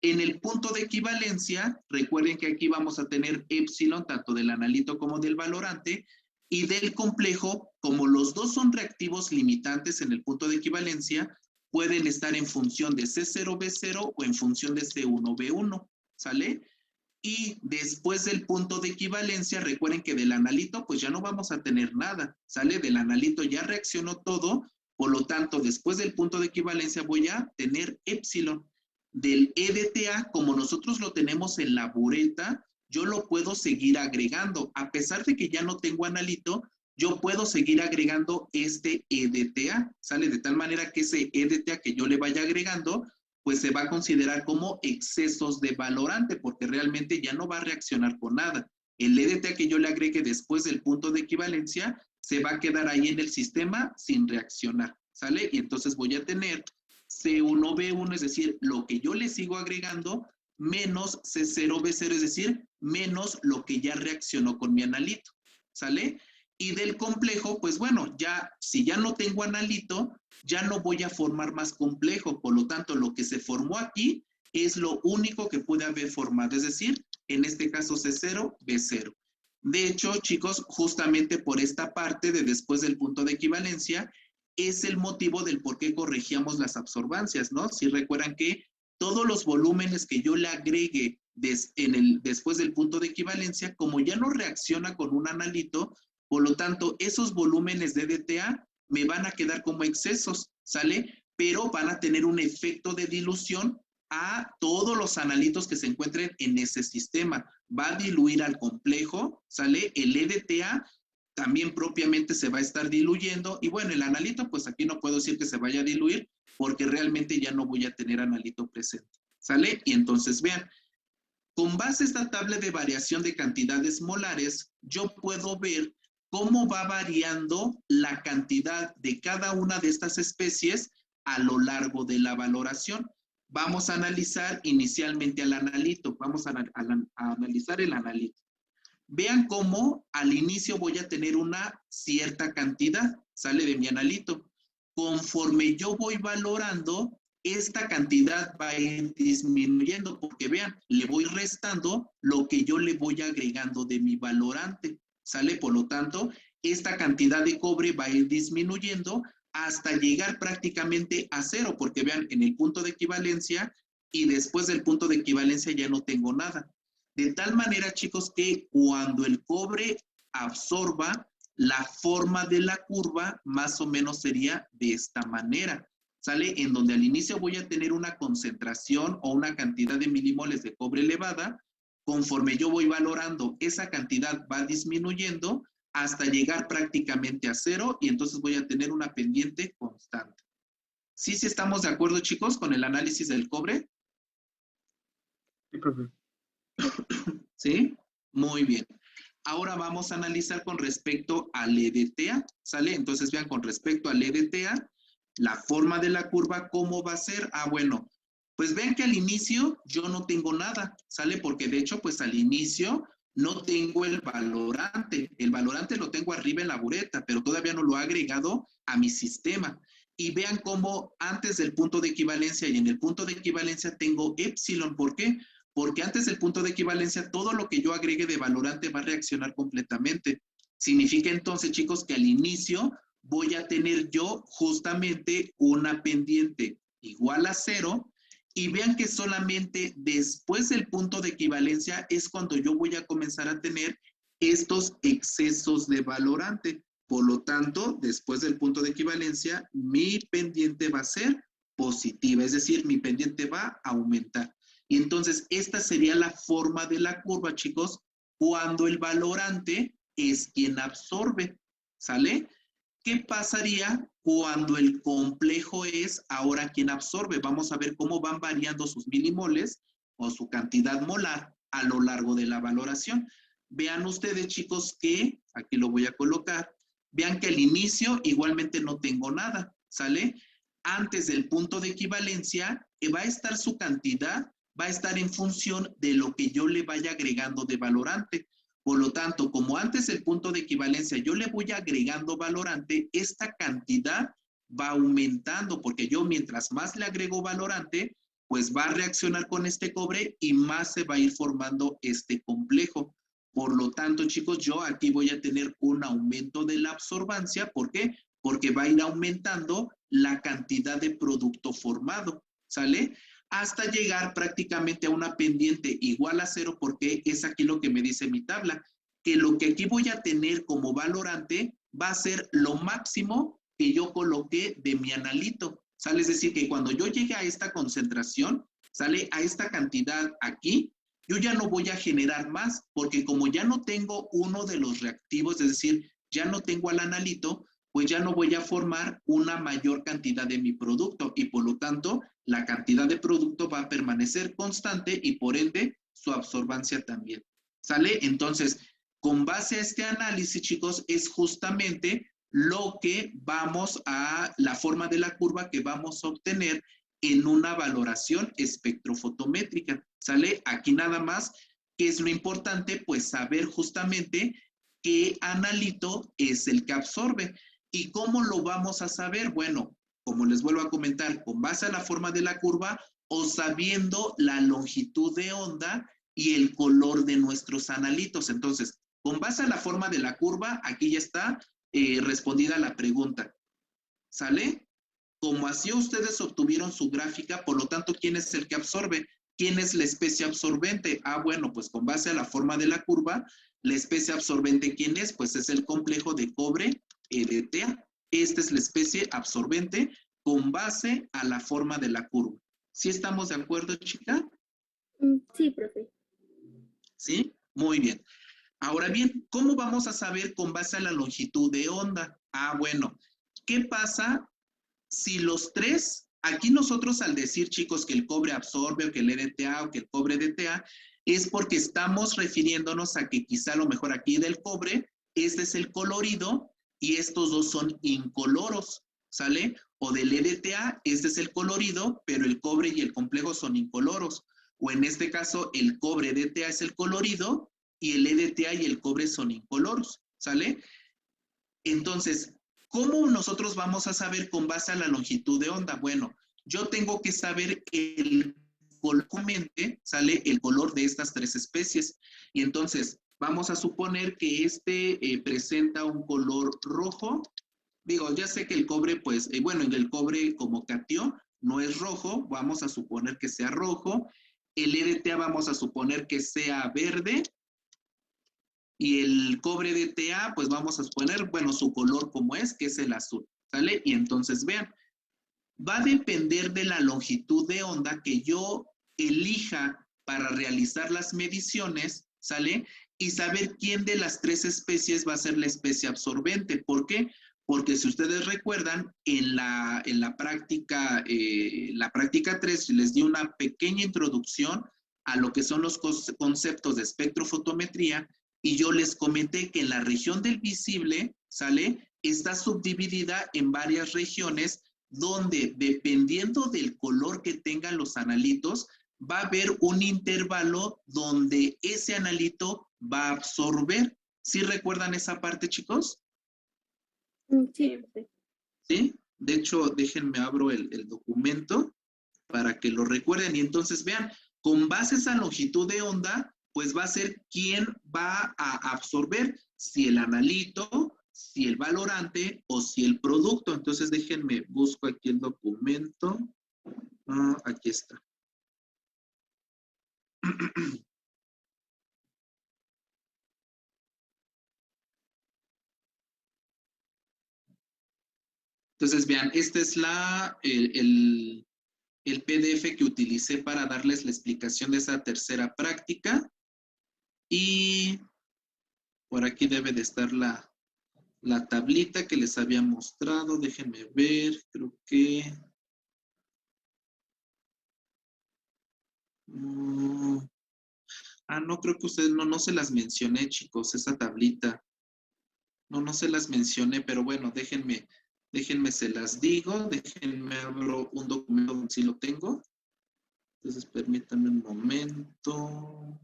En el punto de equivalencia, recuerden que aquí vamos a tener epsilon, tanto del analito como del valorante, y del complejo, como los dos son reactivos limitantes en el punto de equivalencia, pueden estar en función de C0B0 o en función de C1B1, ¿sale? Y después del punto de equivalencia, recuerden que del analito pues ya no vamos a tener nada, ¿sale? Del analito ya reaccionó todo, por lo tanto, después del punto de equivalencia voy a tener epsilon. Del EDTA, como nosotros lo tenemos en la bureta, yo lo puedo seguir agregando. A pesar de que ya no tengo analito, yo puedo seguir agregando este EDTA, ¿sale? De tal manera que ese EDTA que yo le vaya agregando, pues se va a considerar como excesos de valorante, porque realmente ya no va a reaccionar con nada. El EDTA que yo le agregue después del punto de equivalencia, se va a quedar ahí en el sistema sin reaccionar, ¿sale? Y entonces voy a tener C1B1, es decir, lo que yo le sigo agregando, menos C0B0, es decir, menos lo que ya reaccionó con mi analito, ¿sale? Y del complejo, pues bueno, ya, si ya no tengo analito, ya no voy a formar más complejo, por lo tanto, lo que se formó aquí es lo único que puede haber formado, es decir, en este caso C0, B0. De hecho, chicos, justamente por esta parte de después del punto de equivalencia, es el motivo del por qué corregíamos las absorbancias, ¿no? Si recuerdan que todos los volúmenes que yo le agregue después del punto de equivalencia, como ya no reacciona con un analito, por lo tanto, esos volúmenes de DTA me van a quedar como excesos, ¿sale? Pero van a tener un efecto de dilución a todos los analitos que se encuentren en ese sistema. Va a diluir al complejo, ¿sale? El EDTA también propiamente se va a estar diluyendo. Y bueno, el analito, pues aquí no puedo decir que se vaya a diluir porque realmente ya no voy a tener analito presente, ¿sale? Y entonces vean, con base a esta tabla de variación de cantidades molares, yo puedo ver cómo va variando la cantidad de cada una de estas especies a lo largo de la valoración. Vamos a analizar inicialmente al analito. Vamos a analizar el analito. Vean cómo al inicio voy a tener una cierta cantidad, sale de mi analito. Conforme yo voy valorando, esta cantidad va a ir disminuyendo, porque vean, le voy restando lo que yo le voy agregando de mi valorante, ¿sale? Por lo tanto, esta cantidad de cobre va a ir disminuyendo hasta llegar prácticamente a cero, porque vean, en el punto de equivalencia, y después del punto de equivalencia ya no tengo nada. De tal manera, chicos, que cuando el cobre absorba, la forma de la curva más o menos sería de esta manera, ¿sale? En donde al inicio voy a tener una concentración o una cantidad de milimoles de cobre elevada. Conforme yo voy valorando, esa cantidad va disminuyendo hasta llegar prácticamente a 0 y entonces voy a tener una pendiente constante. ¿Sí estamos de acuerdo, chicos, con el análisis del cobre? Sí, profe. ¿Sí? Muy bien. Ahora vamos a analizar con respecto al EDTA, ¿sale? Entonces vean, con respecto al EDTA, la forma de la curva, ¿cómo va a ser? Ah, bueno, pues vean que al inicio yo no tengo nada, ¿sale? Porque de hecho, pues al inicio no tengo el valorante. El valorante lo tengo arriba en la bureta, pero todavía no lo he agregado a mi sistema. Y vean cómo antes del punto de equivalencia y en el punto de equivalencia tengo epsilon. ¿Por qué? Porque antes del punto de equivalencia, todo lo que yo agregue de valorante va a reaccionar completamente. Significa entonces, chicos, que al inicio voy a tener yo justamente una pendiente igual a 0, y vean que solamente después del punto de equivalencia es cuando yo voy a comenzar a tener estos excesos de valorante. Por lo tanto, después del punto de equivalencia, mi pendiente va a ser positiva, es decir, mi pendiente va a aumentar. Y entonces, esta sería la forma de la curva, chicos, cuando el valorante es quien absorbe, ¿sale? ¿Qué pasaría cuando el complejo es ahora quien absorbe? Vamos a ver cómo van variando sus milimoles o su cantidad molar a lo largo de la valoración. Vean ustedes, chicos, que, aquí lo voy a colocar, vean que al inicio igualmente no tengo nada, ¿sale? Antes del punto de equivalencia, va a estar su cantidad, va a estar en función de lo que yo le vaya agregando de valorante. Por lo tanto, como antes del punto de equivalencia yo le voy agregando valorante, esta cantidad va aumentando, porque yo mientras más le agrego valorante, pues va a reaccionar con este cobre y más se va a ir formando este complejo. Por lo tanto, chicos, yo aquí voy a tener un aumento de la absorbancia. ¿Por qué? Porque va a ir aumentando la cantidad de producto formado, ¿sale? Hasta llegar prácticamente a una pendiente igual a 0, porque es aquí lo que me dice mi tabla, que lo que aquí voy a tener como valorante va a ser lo máximo que yo coloqué de mi analito, ¿sale? Es decir, que cuando yo llegue a esta concentración, ¿sale? A esta cantidad aquí, yo ya no voy a generar más, porque como ya no tengo uno de los reactivos, es decir, ya no tengo al analito, pues ya no voy a formar una mayor cantidad de mi producto y por lo tanto la cantidad de producto va a permanecer constante y por ende su absorbancia también. ¿Sale? Entonces, con base a este análisis, chicos, es justamente lo que vamos a, la forma de la curva que vamos a obtener en una valoración espectrofotométrica. ¿Sale? Aquí nada más, ¿qué es lo importante? Pues saber justamente qué analito es el que absorbe. ¿Y cómo lo vamos a saber? Bueno, como les vuelvo a comentar, con base a la forma de la curva o sabiendo la longitud de onda y el color de nuestros analitos. Entonces, con base a la forma de la curva, aquí ya está respondida la pregunta. ¿Sale? Como así ustedes obtuvieron su gráfica, por lo tanto, ¿quién es el que absorbe? ¿Quién es la especie absorbente? Ah, bueno, pues con base a la forma de la curva, la especie absorbente, ¿quién es? Pues es el complejo de cobre EDTA. Esta es la especie absorbente con base a la forma de la curva. ¿Sí estamos de acuerdo, chica? Sí, profe. ¿Sí? Muy bien. Ahora bien, ¿cómo vamos a saber con base a la longitud de onda? Ah, bueno, ¿qué pasa si los tres, aquí nosotros al decir, chicos, que el cobre absorbe o que el EDTA o que el cobre DTA, es porque estamos refiriéndonos a que quizá a lo mejor aquí del cobre, este es el colorido y estos dos son incoloros, ¿sale? O del EDTA, este es el colorido, pero el cobre y el complejo son incoloros. O en este caso, el cobre DTA es el colorido y el EDTA y el cobre son incoloros, ¿sale? Entonces, ¿cómo nosotros vamos a saber con base a la longitud de onda? Bueno, yo tengo que saber el color, ¿sale? El color de estas tres especies. Y entonces, vamos a suponer que este presenta un color rojo. Digo, ya sé que el cobre, pues, bueno, en el cobre como catión no es rojo, vamos a suponer que sea rojo. El EDTA vamos a suponer que sea verde. Y el cobre DTA, pues vamos a suponer, bueno, su color como es, que es el azul, ¿sale? Y entonces vean, va a depender de la longitud de onda que yo elija para realizar las mediciones, ¿sale? Y saber quién de las tres especies va a ser la especie absorbente. ¿Por qué? Porque si ustedes recuerdan, en la práctica 3 les di una pequeña introducción a lo que son los conceptos de espectrofotometría y yo les comenté que en la región del visible, ¿sale? Está subdividida en varias regiones donde dependiendo del color que tengan los analitos, va a haber un intervalo donde ese analito va a absorber. ¿Sí recuerdan esa parte, chicos? Sí. ¿Sí? De hecho, déjenme abro el documento para que lo recuerden. Y entonces vean, con base a esa longitud de onda, pues va a ser quién va a absorber, si el analito, si el valorante o si el producto. Entonces déjenme, busco aquí el documento. Aquí está. Entonces vean, este es el PDF que utilicé para darles la explicación de esa tercera práctica. Y por aquí debe de estar la tablita que les había mostrado. Déjenme ver, creo que... no, creo que ustedes no se las mencioné, chicos, esa tablita. No se las mencioné, pero bueno, déjenme se las digo. Déjenme abro un documento donde sí lo tengo. Entonces, permítanme un momento.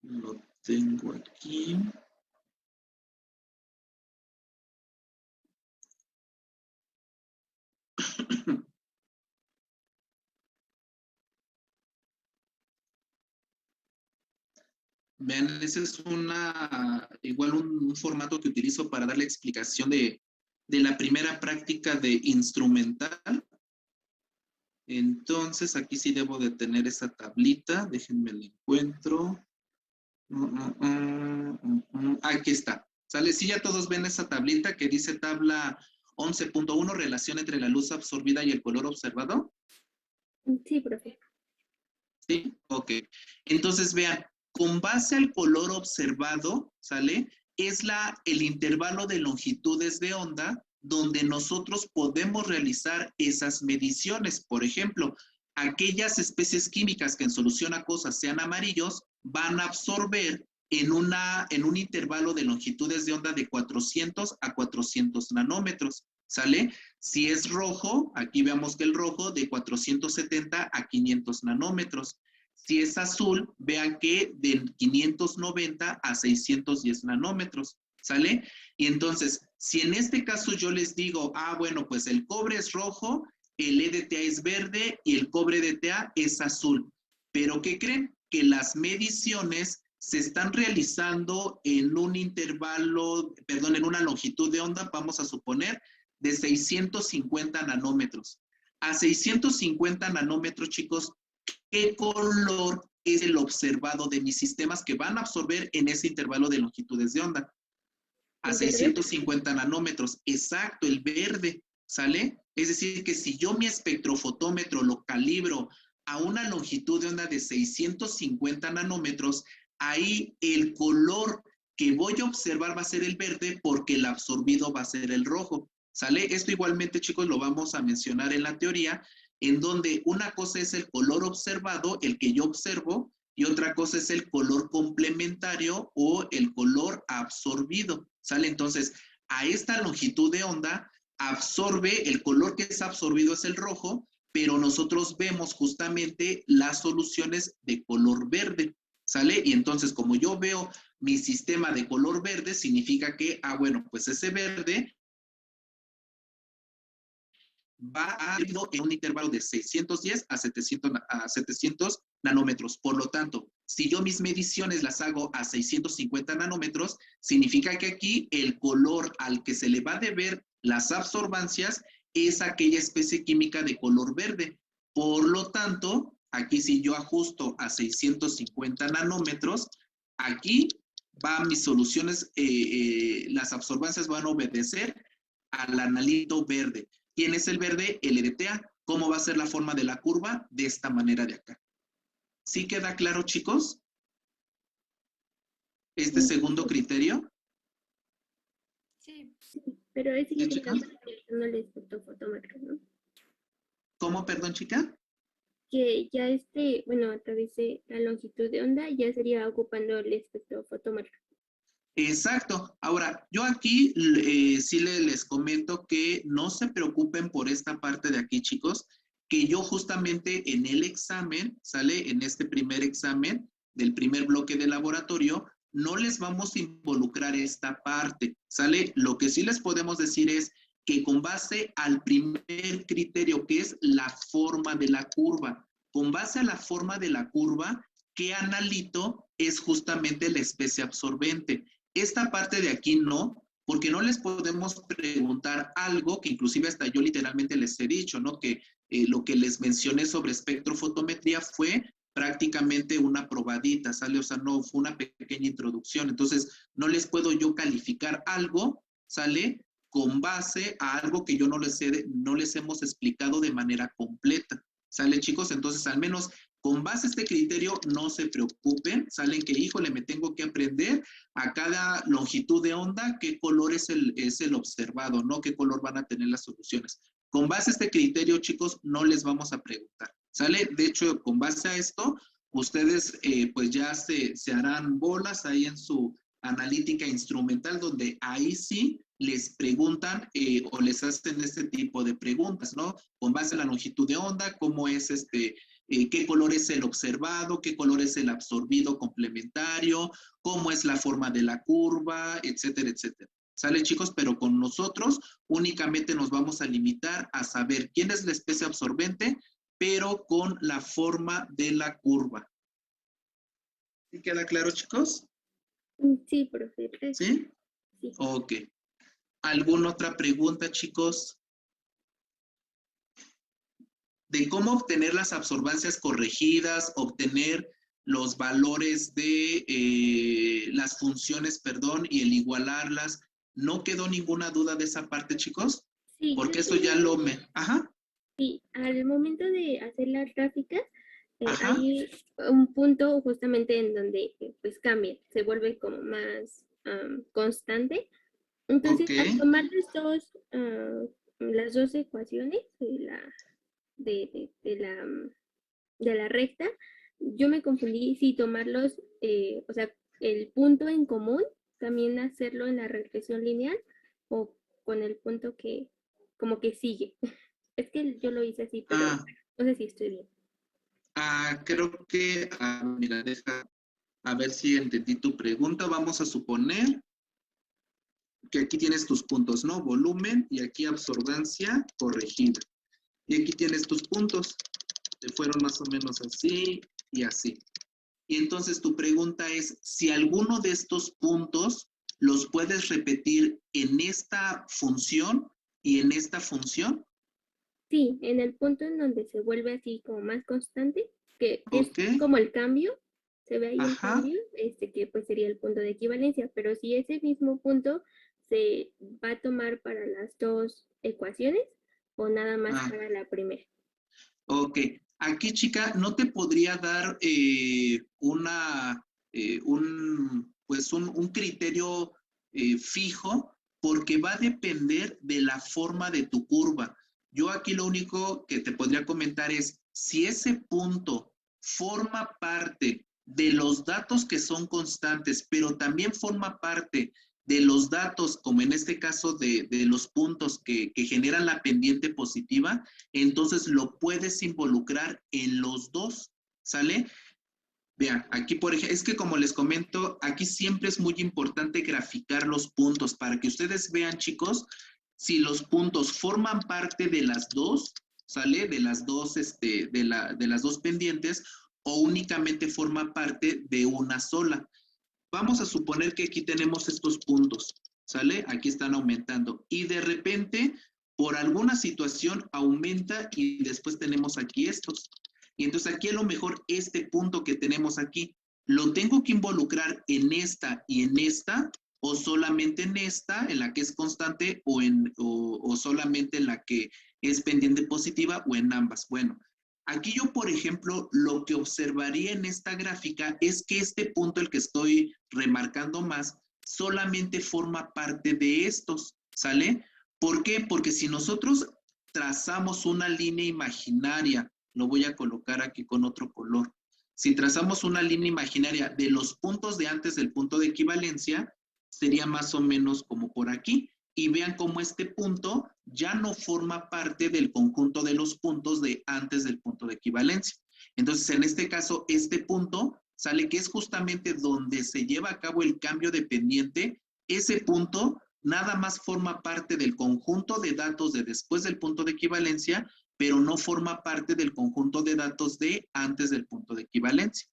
Lo tengo aquí. Vean, ese es igual un formato que utilizo para darle explicación de la primera práctica de instrumental. Entonces, aquí sí debo de tener esa tablita. Déjenme la encuentro. Aquí está. ¿Sale? Sí, ya todos ven esa tablita que dice tabla 11.1, relación entre la luz absorbida y el color observado. Sí, profe. ¿Sí? Ok. Entonces, vean, con base al color observado, ¿sale? Es el intervalo de longitudes de onda donde nosotros podemos realizar esas mediciones. Por ejemplo, aquellas especies químicas que en solución acuosa sean amarillos van a absorber en un intervalo de longitudes de onda de 400 a 400 nanómetros, ¿sale? Si es rojo, aquí vemos que el rojo de 470 a 500 nanómetros. Si es azul, vean que de 590 a 610 nanómetros, ¿sale? Y entonces, si en este caso yo les digo, bueno, pues el cobre es rojo, el EDTA es verde y el cobre DTA es azul. Pero ¿qué creen? Que las mediciones se están realizando en un intervalo, perdón, en una longitud de onda, vamos a suponer, de 650 nanómetros. A 650 nanómetros, chicos, ¿qué color es el observado de mis sistemas que van a absorber en ese intervalo de longitudes de onda? A 650 nanómetros, exacto, el verde, ¿sale? Es decir, que si yo mi espectrofotómetro lo calibro a una longitud de onda de 650 nanómetros, ahí el color que voy a observar va a ser el verde porque el absorbido va a ser el rojo, ¿sale? Esto igualmente, chicos, lo vamos a mencionar en la teoría, en donde una cosa es el color observado, el que yo observo, y otra cosa es el color complementario o el color absorbido, ¿sale? Entonces, a esta longitud de onda absorbe, el color que es absorbido es el rojo, pero nosotros vemos justamente las soluciones de color verde, ¿sale? Y entonces, como yo veo mi sistema de color verde, significa que, bueno, pues ese verde va a ir en un intervalo de 610 a 700 nanómetros. Por lo tanto, si yo mis mediciones las hago a 650 nanómetros, significa que aquí el color al que se le va a deber las absorbancias es aquella especie química de color verde. Por lo tanto, aquí si yo ajusto a 650 nanómetros, aquí van mis soluciones, las absorbancias van a obedecer al analito verde. ¿Quién es el verde? El LDTA. ¿Cómo va a ser la forma de la curva? De esta manera de acá. ¿Sí queda claro, chicos? Este segundo criterio. Sí. Pero es ¿Sí, chicas? no el espectrofotómetro, ¿no? ¿Cómo, perdón, chica? Que ya bueno, a través de la longitud de onda ya sería ocupando el espectrofotómetro. Exacto. Ahora, yo aquí sí les comento que no se preocupen por esta parte de aquí, chicos, que yo justamente en el examen, ¿sale? En este primer examen del primer bloque de laboratorio, no les vamos a involucrar esta parte, ¿sale? Lo que sí les podemos decir es que con base al primer criterio, que es la forma de la curva, con base a la forma de la curva, ¿qué analito es justamente la especie absorbente? Esta parte de aquí no, porque no les podemos preguntar algo que inclusive hasta yo literalmente les he dicho, ¿no? Que lo que les mencioné sobre espectrofotometría fue prácticamente una probadita, ¿sale? O sea, no fue una pequeña introducción. Entonces, no les puedo yo calificar algo, ¿sale? Con base a algo que yo no les hemos explicado de manera completa. ¿Sale, chicos? Entonces, al menos con base a este criterio, no se preocupen. Salen que, híjole, me tengo que aprender a cada longitud de onda qué color es el observado, ¿no? Qué color van a tener las soluciones. Con base a este criterio, chicos, no les vamos a preguntar. ¿Sale? De hecho, con base a esto, ustedes pues ya se harán bolas ahí en su analítica instrumental, donde ahí sí les preguntan o les hacen este tipo de preguntas, ¿no? Con base a la longitud de onda, cómo es qué color es el observado, qué color es el absorbido complementario, cómo es la forma de la curva, etcétera, etcétera. ¿Sale, chicos? Pero con nosotros únicamente nos vamos a limitar a saber quién es la especie absorbente, pero con la forma de la curva. ¿Sí queda claro, chicos? Sí, profe. ¿Sí? Sí. Ok. ¿Alguna otra pregunta, chicos? De cómo obtener las absorbancias corregidas, obtener los valores de las funciones, perdón, y el igualarlas. ¿No quedó ninguna duda de esa parte, chicos? Sí, porque eso ya lo me... Ajá. Sí, al momento de hacer las gráficas, Ajá. hay un punto justamente en donde pues cambia, se vuelve como más constante. Entonces, Ok. al tomar las dos ecuaciones de la recta, yo me confundí si tomarlos, o sea, el punto en común, también hacerlo en la regresión lineal o con el punto que como que sigue. Es que yo lo hice así, pero no sé si estoy bien. Creo que, mira, deja, a ver si entendí tu pregunta. Vamos a suponer que aquí tienes tus puntos, ¿no? Volumen y aquí absorbancia corregida. Y aquí tienes tus puntos. Te fueron más o menos así y así. Y entonces tu pregunta es, si alguno de estos puntos los puedes repetir en esta función y en esta función. Sí, en el punto en donde se vuelve así como más constante, que Okay. es como el cambio, se ve ahí el Ajá. cambio, que pues sería el punto de equivalencia, pero si ese mismo punto se va a tomar para las dos ecuaciones o nada más para la primera. Ok, aquí chica, no te podría dar un criterio fijo porque va a depender de la forma de tu curva. Yo aquí lo único que te podría comentar es si ese punto forma parte de los datos que son constantes, pero también forma parte de los datos, como en este caso de los puntos que generan la pendiente positiva, entonces lo puedes involucrar en los dos, ¿sale? Vean, aquí por ejemplo, es que como les comento, aquí siempre es muy importante graficar los puntos para que ustedes vean, chicos, si los puntos forman parte de las dos, ¿sale? De las dos, de las dos pendientes, o únicamente forma parte de una sola. Vamos a suponer que aquí tenemos estos puntos, ¿sale? Aquí están aumentando. Y de repente, por alguna situación aumenta y después tenemos aquí estos. Y entonces aquí a lo mejor este punto que tenemos aquí, ¿lo tengo que involucrar en esta y en esta? ¿O solamente en esta, en la que es constante, o solamente en la que es pendiente positiva, o en ambas? Bueno, aquí yo, por ejemplo, lo que observaría en esta gráfica es que este punto, el que estoy remarcando más, solamente forma parte de estos, ¿sale? ¿Por qué? Porque si nosotros trazamos una línea imaginaria, lo voy a colocar aquí con otro color. Si trazamos una línea imaginaria de los puntos de antes del punto de equivalencia, sería más o menos como por aquí. Y vean cómo este punto ya no forma parte del conjunto de los puntos de antes del punto de equivalencia. Entonces, en este caso, este punto sale que es justamente donde se lleva a cabo el cambio de pendiente. Ese punto nada más forma parte del conjunto de datos de después del punto de equivalencia, pero no forma parte del conjunto de datos de antes del punto de equivalencia.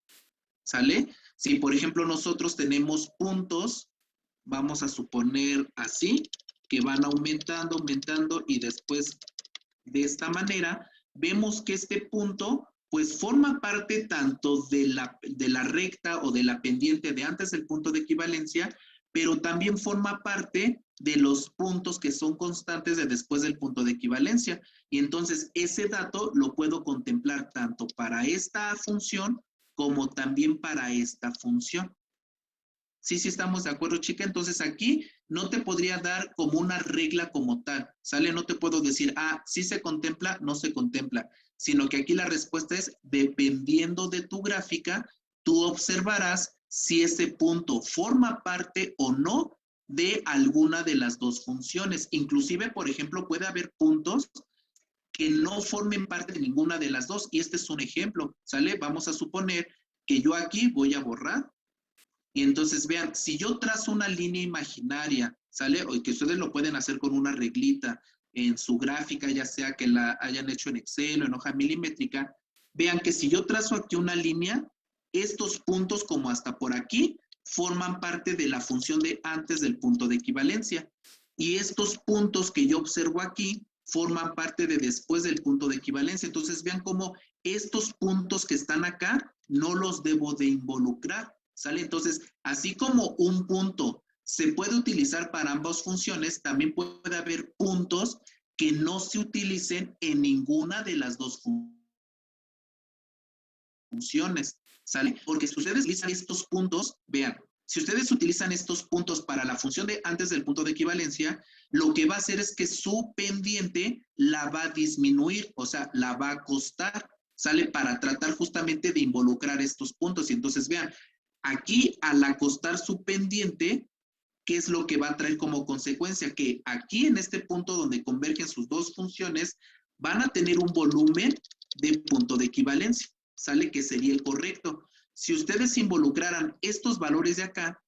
¿Sale? Si, por ejemplo, nosotros tenemos puntos, vamos a suponer así, que van aumentando, aumentando, y después de esta manera, vemos que este punto, pues forma parte tanto de la recta o de la pendiente de antes del punto de equivalencia, pero también forma parte de los puntos que son constantes de después del punto de equivalencia. Y entonces ese dato lo puedo contemplar tanto para esta función como también para esta función. Sí, sí estamos de acuerdo, chica. Entonces aquí no te podría dar como una regla como tal, ¿sale? No te puedo decir, sí se contempla, no se contempla, sino que aquí la respuesta es, dependiendo de tu gráfica, tú observarás si ese punto forma parte o no de alguna de las dos funciones. Inclusive, por ejemplo, puede haber puntos que no formen parte de ninguna de las dos, y este es un ejemplo, ¿sale? Vamos a suponer que yo aquí voy a borrar. Y entonces vean, si yo trazo una línea imaginaria, ¿sale? O que ustedes lo pueden hacer con una reglita en su gráfica, ya sea que la hayan hecho en Excel o en hoja milimétrica, vean que si yo trazo aquí una línea, estos puntos como hasta por aquí forman parte de la función de antes del punto de equivalencia. Y estos puntos que yo observo aquí forman parte de después del punto de equivalencia. Entonces vean cómo estos puntos que están acá no los debo de involucrar. ¿Sale? Entonces, así como un punto se puede utilizar para ambas funciones, también puede haber puntos que no se utilicen en ninguna de las dos funciones. ¿Sale? Porque si ustedes utilizan estos puntos, vean, si ustedes utilizan estos puntos para la función de antes del punto de equivalencia, lo que va a hacer es que su pendiente la va a disminuir, o sea, la va a costar, ¿sale? Para tratar justamente de involucrar estos puntos. Y entonces, vean, aquí, al acostar su pendiente, ¿qué es lo que va a traer como consecuencia? Que aquí, en este punto donde convergen sus dos funciones, van a tener un volumen de punto de equivalencia, ¿sale? Que sería el correcto. Si ustedes involucraran estos valores de acá,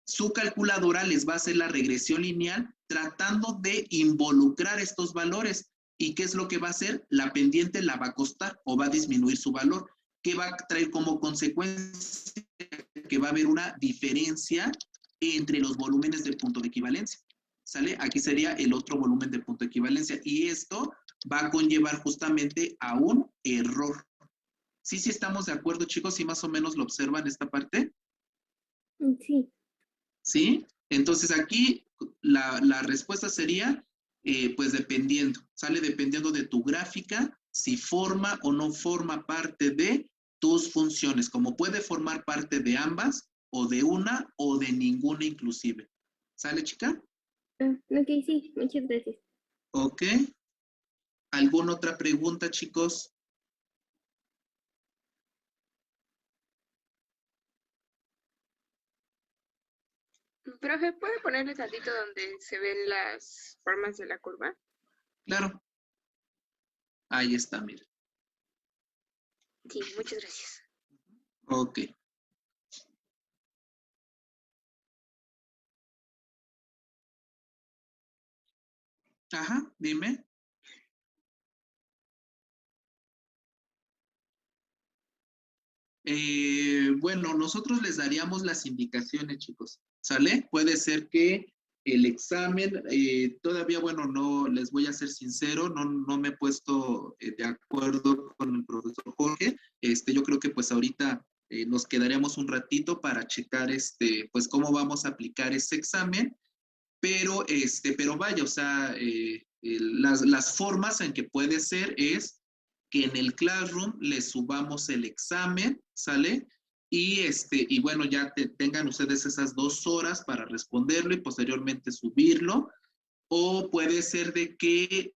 su calculadora les va a hacer la regresión lineal tratando de involucrar estos valores. ¿Y qué es lo que va a hacer? La pendiente la va a costar o va a disminuir su valor. ¿Qué va a traer como consecuencia? Que va a haber una diferencia entre los volúmenes del punto de equivalencia. ¿Sale? Aquí sería el otro volumen de punto de equivalencia. Y esto va a conllevar justamente a un error. ¿Sí, sí estamos de acuerdo, chicos? ¿Sí más o menos lo observan esta parte? Sí. ¿Sí? Entonces aquí la respuesta sería, pues dependiendo, ¿sale? Dependiendo de tu gráfica, si forma o no forma parte de tus funciones, como puede formar parte de ambas, o de una, o de ninguna inclusive. ¿Sale, chica? Ok, sí, muchas gracias. Ok. ¿Alguna otra pregunta, chicos? Profe, ¿puede ponerle tantito donde se ven las formas de la curva? Claro. Ahí está, mira. Sí, muchas gracias. Ok. Ajá, dime. Bueno, nosotros les daríamos las indicaciones, chicos. ¿Sale? Puede ser que el examen, todavía, bueno, no, les voy a ser sincero, no me he puesto de acuerdo con el profesor Jorge. Yo creo que pues ahorita nos quedaremos un ratito para checar, pues cómo vamos a aplicar ese examen, pero vaya, o sea, las formas en que puede ser es que en el Classroom le subamos el examen, ¿sale? Y bueno, ya tengan ustedes esas 2 horas para responderlo y posteriormente subirlo. O puede ser de que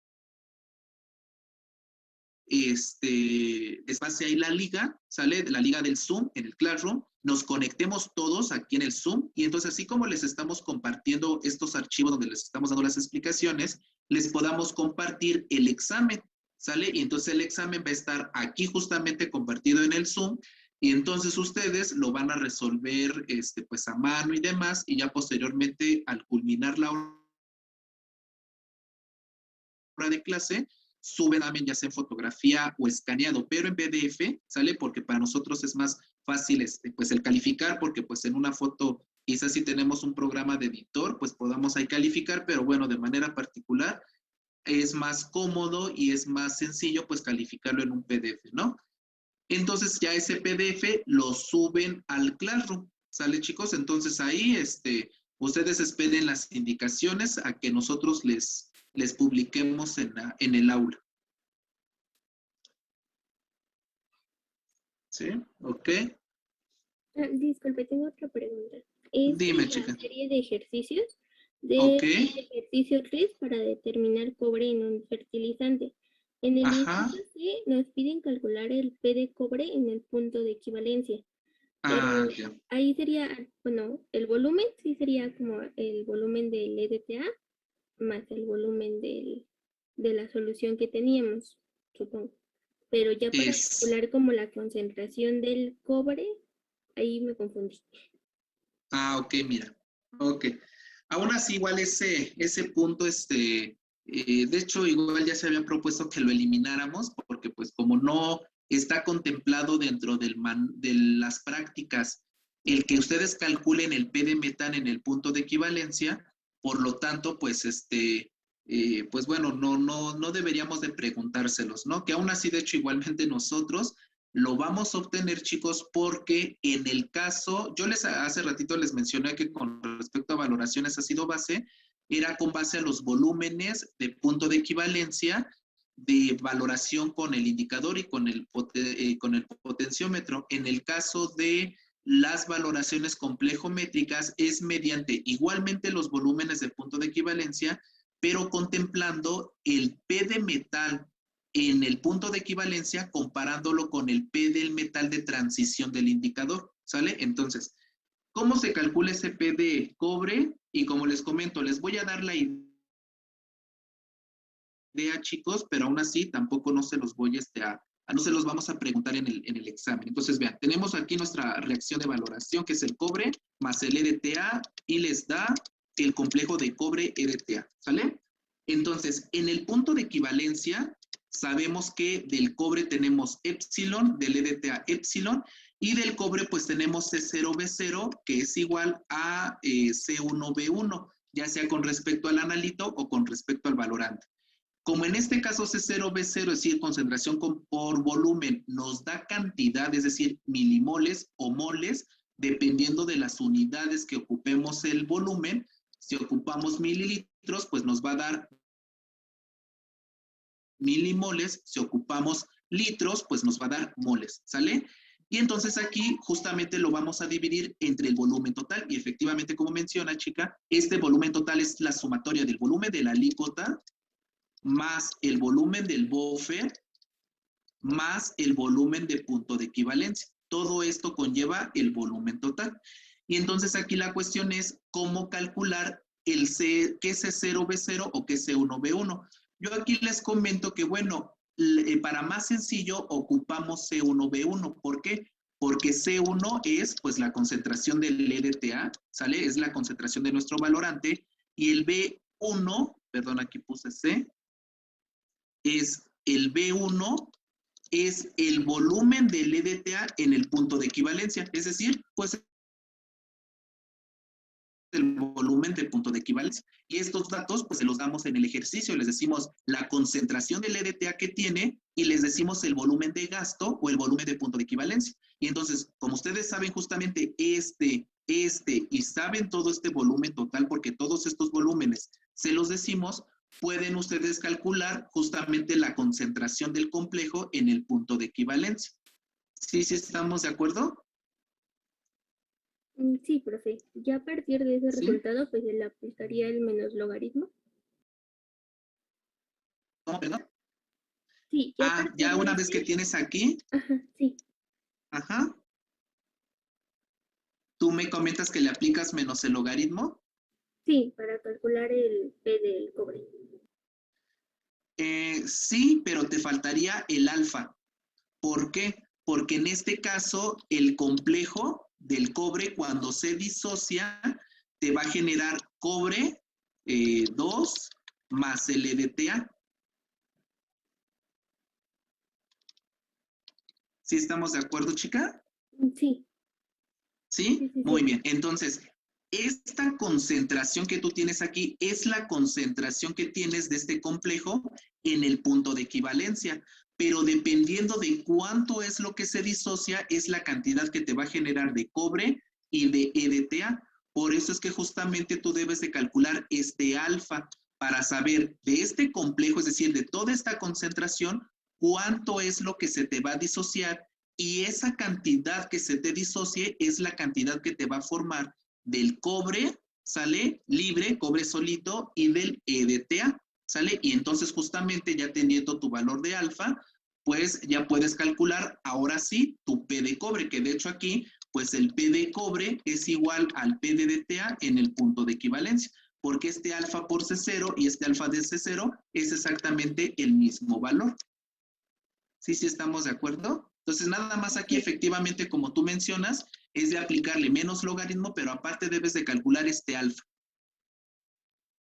les pase ahí la liga, ¿sale? La liga del Zoom en el Classroom, nos conectemos todos aquí en el Zoom y entonces así como les estamos compartiendo estos archivos donde les estamos dando las explicaciones, les podamos compartir el examen, ¿sale? Y entonces el examen va a estar aquí justamente compartido en el Zoom y entonces ustedes lo van a resolver pues a mano y demás y ya posteriormente al culminar la hora de clase, suben también ya sea en fotografía o escaneado, pero en PDF, ¿sale? Porque para nosotros es más fácil pues el calificar, porque pues en una foto, quizás si tenemos un programa de editor, pues podamos ahí calificar, pero bueno, de manera particular, es más cómodo y es más sencillo pues calificarlo en un PDF, ¿no? Entonces ya ese PDF lo suben al Classroom, ¿sale chicos? Entonces ahí ustedes esperen las indicaciones a que nosotros les publiquemos en el aula. ¿Sí? ¿Ok? Disculpe, tengo otra pregunta. Dime, La chica. serie de ejercicios de Ok. ejercicio 3 para determinar cobre en un fertilizante. En el Ajá. inciso C nos piden calcular el P de cobre en el punto de equivalencia. Ah, Pero ya. ahí sería, bueno, el volumen sí sería como el volumen del EDTA más el volumen de la solución que teníamos, supongo. Pero ya para calcular como la concentración del cobre, ahí me confundí. Ah, ok, mira. Ok. Aún así, igual ese punto, de hecho, igual ya se había propuesto que lo elimináramos, porque pues como no está contemplado dentro de las prácticas el que ustedes calculen el P de metano en el punto de equivalencia, por lo tanto, pues pues bueno, no deberíamos de preguntárselos, ¿no? Que aún así, de hecho, igualmente nosotros lo vamos a obtener, chicos, porque en el caso, yo hace ratito les mencioné que con respecto a valoraciones ácido base, era con base a los volúmenes de punto de equivalencia de valoración con el indicador y con el potenciómetro. En el caso de las valoraciones complejométricas es mediante igualmente los volúmenes de punto de equivalencia, pero contemplando el P de metal en el punto de equivalencia comparándolo con el P del metal de transición del indicador, ¿sale? Entonces, ¿cómo se calcula ese P de cobre? Y como les comento, les voy a dar la idea, chicos, pero aún así tampoco no se los voy no se los vamos a preguntar en el examen. Entonces, vean, tenemos aquí nuestra reacción de valoración, que es el cobre más el EDTA, y les da el complejo de cobre EDTA, ¿sale? Entonces, en el punto de equivalencia, sabemos que del cobre tenemos epsilon, del EDTA epsilon, y del cobre pues tenemos C0B0, que es igual a C1B1, ya sea con respecto al analito o con respecto al valorante. Como en este caso C0B0, es decir, concentración por volumen, nos da cantidad, es decir, milimoles o moles, dependiendo de las unidades que ocupemos el volumen. Si ocupamos mililitros, pues nos va a dar milimoles. Si ocupamos litros, pues nos va a dar moles, ¿sale? Y entonces aquí justamente lo vamos a dividir entre el volumen total. Y efectivamente, como menciona, chica, este volumen total es la sumatoria del volumen de la alícuota más el volumen del buffer más el volumen de punto de equivalencia. Todo esto conlleva el volumen total. Y entonces aquí la cuestión es cómo calcular qué es C0B0 o qué es C1B1. Yo aquí les comento que, bueno, para más sencillo ocupamos C1B1. ¿Por qué? Porque C1 es pues la concentración del EDTA, ¿sale? Es la concentración de nuestro valorante. Y el B1, perdón, aquí puse C, es el B1 es el volumen del EDTA en el punto de equivalencia. Es decir, pues el volumen de punto de equivalencia. Y estos datos, pues se los damos en el ejercicio. Les decimos la concentración del EDTA que tiene y les decimos el volumen de gasto o el volumen de punto de equivalencia. Y entonces, como ustedes saben justamente y saben todo este volumen total, porque todos estos volúmenes se los decimos, pueden ustedes calcular justamente la concentración del complejo en el punto de equivalencia. ¿Sí estamos de acuerdo? Sí, profe. Ya a partir de ese ¿Sí? resultado, pues se le aplicaría el menos logaritmo. ¿Cómo, perdón? Sí, ya a partir Ya de una vez que ese- tienes aquí, Ajá, sí. ajá, tú me comentas que le aplicas menos el logaritmo. Sí, para calcular el P del cobre. Sí, pero te faltaría el alfa. ¿Por qué? Porque en este caso, el complejo del cobre, cuando se disocia, te va a generar cobre 2 más el EDTA. ¿Sí estamos de acuerdo, chica? Sí, ¿Sí? sí, sí, Muy sí. bien. Entonces, esta concentración que tú tienes aquí es la concentración que tienes de este complejo en el punto de equivalencia, pero dependiendo de cuánto es lo que se disocia, es la cantidad que te va a generar de cobre y de EDTA. Por eso es que justamente tú debes de calcular este alfa para saber de este complejo, es decir, de toda esta concentración, cuánto es lo que se te va a disociar y esa cantidad que se te disocie es la cantidad que te va a formar del cobre, ¿sale? Libre, cobre solito, y del EDTA, ¿sale? Y entonces justamente ya teniendo tu valor de alfa, pues ya puedes calcular ahora sí tu P de cobre, que de hecho aquí, pues el P de cobre es igual al P de EDTA en el punto de equivalencia, porque este alfa por C0 y este alfa de C0 es exactamente el mismo valor. ¿Sí estamos de acuerdo? Entonces, nada más aquí, efectivamente, como tú mencionas, es de aplicarle menos logaritmo, pero aparte debes de calcular este alfa.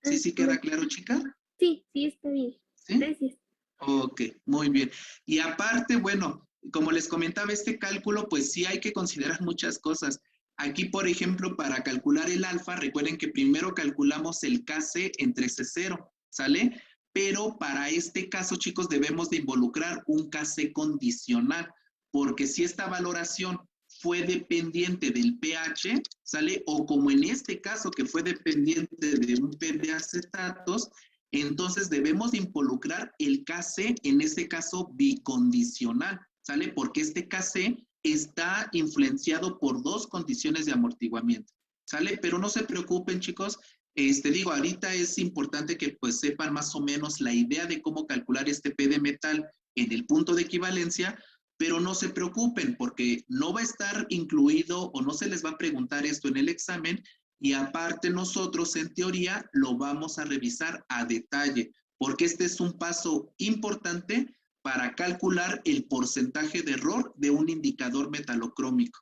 ¿Sí queda claro, chica? Sí, sí, está bien. ¿Sí? Gracias. Ok, muy bien. Y aparte, bueno, como les comentaba, este cálculo, pues sí hay que considerar muchas cosas. Aquí, por ejemplo, para calcular el alfa, recuerden que primero calculamos el Kc entre C0, ¿sale? Pero para este caso, chicos, debemos de involucrar un Kc condicional, porque si esta valoración fue dependiente del pH, ¿sale? O como en este caso que fue dependiente de un P de acetatos, entonces debemos involucrar el Kc, en este caso bicondicional, ¿sale? Porque este Kc está influenciado por dos condiciones de amortiguamiento, ¿sale? Pero no se preocupen, chicos. Digo, ahorita es importante que pues sepan más o menos la idea de cómo calcular este P de metal en el punto de equivalencia, pero no se preocupen porque no va a estar incluido o no se les va a preguntar esto en el examen y aparte nosotros en teoría lo vamos a revisar a detalle porque este es un paso importante para calcular el porcentaje de error de un indicador metalocrómico.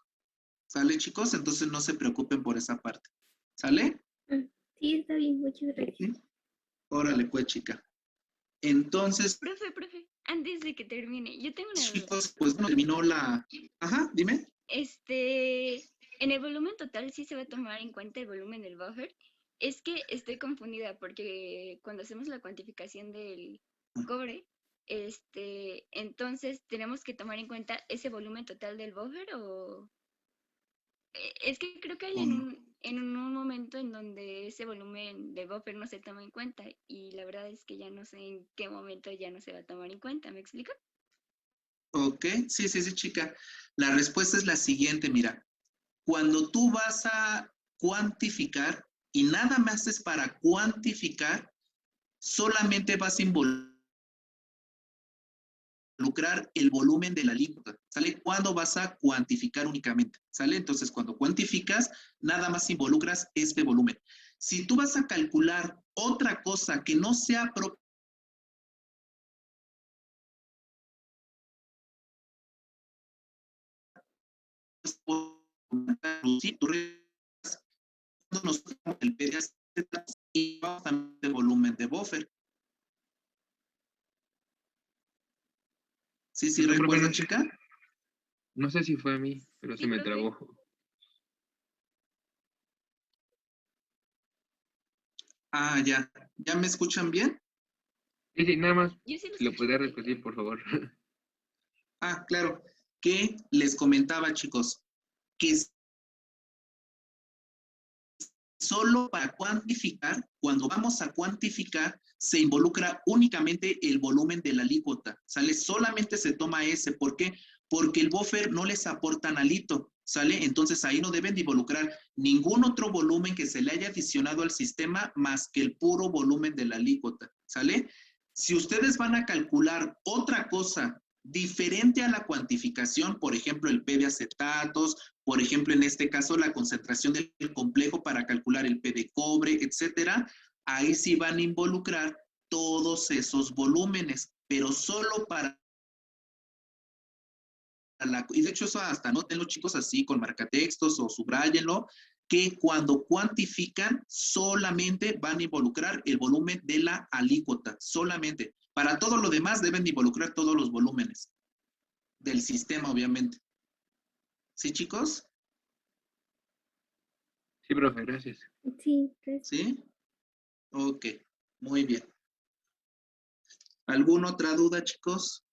¿Sale, chicos? Entonces no se preocupen por esa parte. ¿Sale? Sí, está bien, muchas gracias. ¿Sí? Órale, pues, chica. Entonces, Profe, antes de que termine, yo tengo una duda. chicos, pues bueno, terminó la... Ajá, dime. En el volumen total sí se va a tomar en cuenta el volumen del buffer. Es que estoy confundida porque cuando hacemos la cuantificación del cobre, entonces tenemos que tomar en cuenta ese volumen total del buffer o es que creo que hay en un momento en donde ese volumen del buffer no se toma en cuenta y la verdad es que ya no sé en qué momento ya no se va a tomar en cuenta, ¿me explico? Ok, sí, chica. La respuesta es la siguiente, mira. Cuando tú vas a cuantificar y nada más es para cuantificar, solamente vas a involucrar el volumen de la alícuota, ¿sale? ¿Cuándo vas a cuantificar únicamente? ¿Sale? Entonces, cuando cuantificas, nada más involucras este volumen. Si tú vas a calcular otra cosa que no sea propia, el PDAC y vamos también el volumen de buffer. ¿Sí recuerdan, chica? No sé si fue a mí, pero Sí, se me profe. trabó. Ah, ya. ¿Ya me escuchan bien? Sí, sí, nada más. Yo sí lo Si lo escucho. podría repetir, por favor. Ah, claro. Que les comentaba, chicos, que solo para cuantificar, cuando vamos a cuantificar, se involucra únicamente el volumen de la alícuota, ¿sale? Solamente se toma ese. ¿Por qué? Porque el buffer no les aporta analito, ¿sale? Entonces ahí no deben de involucrar ningún otro volumen que se le haya adicionado al sistema más que el puro volumen de la alícuota, ¿sale? Si ustedes van a calcular otra cosa diferente a la cuantificación, por ejemplo, el P de acetatos, por ejemplo, en este caso, la concentración del complejo para calcular el P de cobre, etcétera, ahí sí van a involucrar todos esos volúmenes, pero solo para y de hecho eso hasta anótenlo, chicos, así con marcatextos o subrayenlo, que cuando cuantifican solamente van a involucrar el volumen de la alícuota, solamente. Para todo lo demás deben de involucrar todos los volúmenes del sistema, obviamente. ¿Sí, chicos? Sí, profe, gracias. Sí, gracias. ¿Sí? Ok, muy bien. ¿Alguna otra duda, chicos?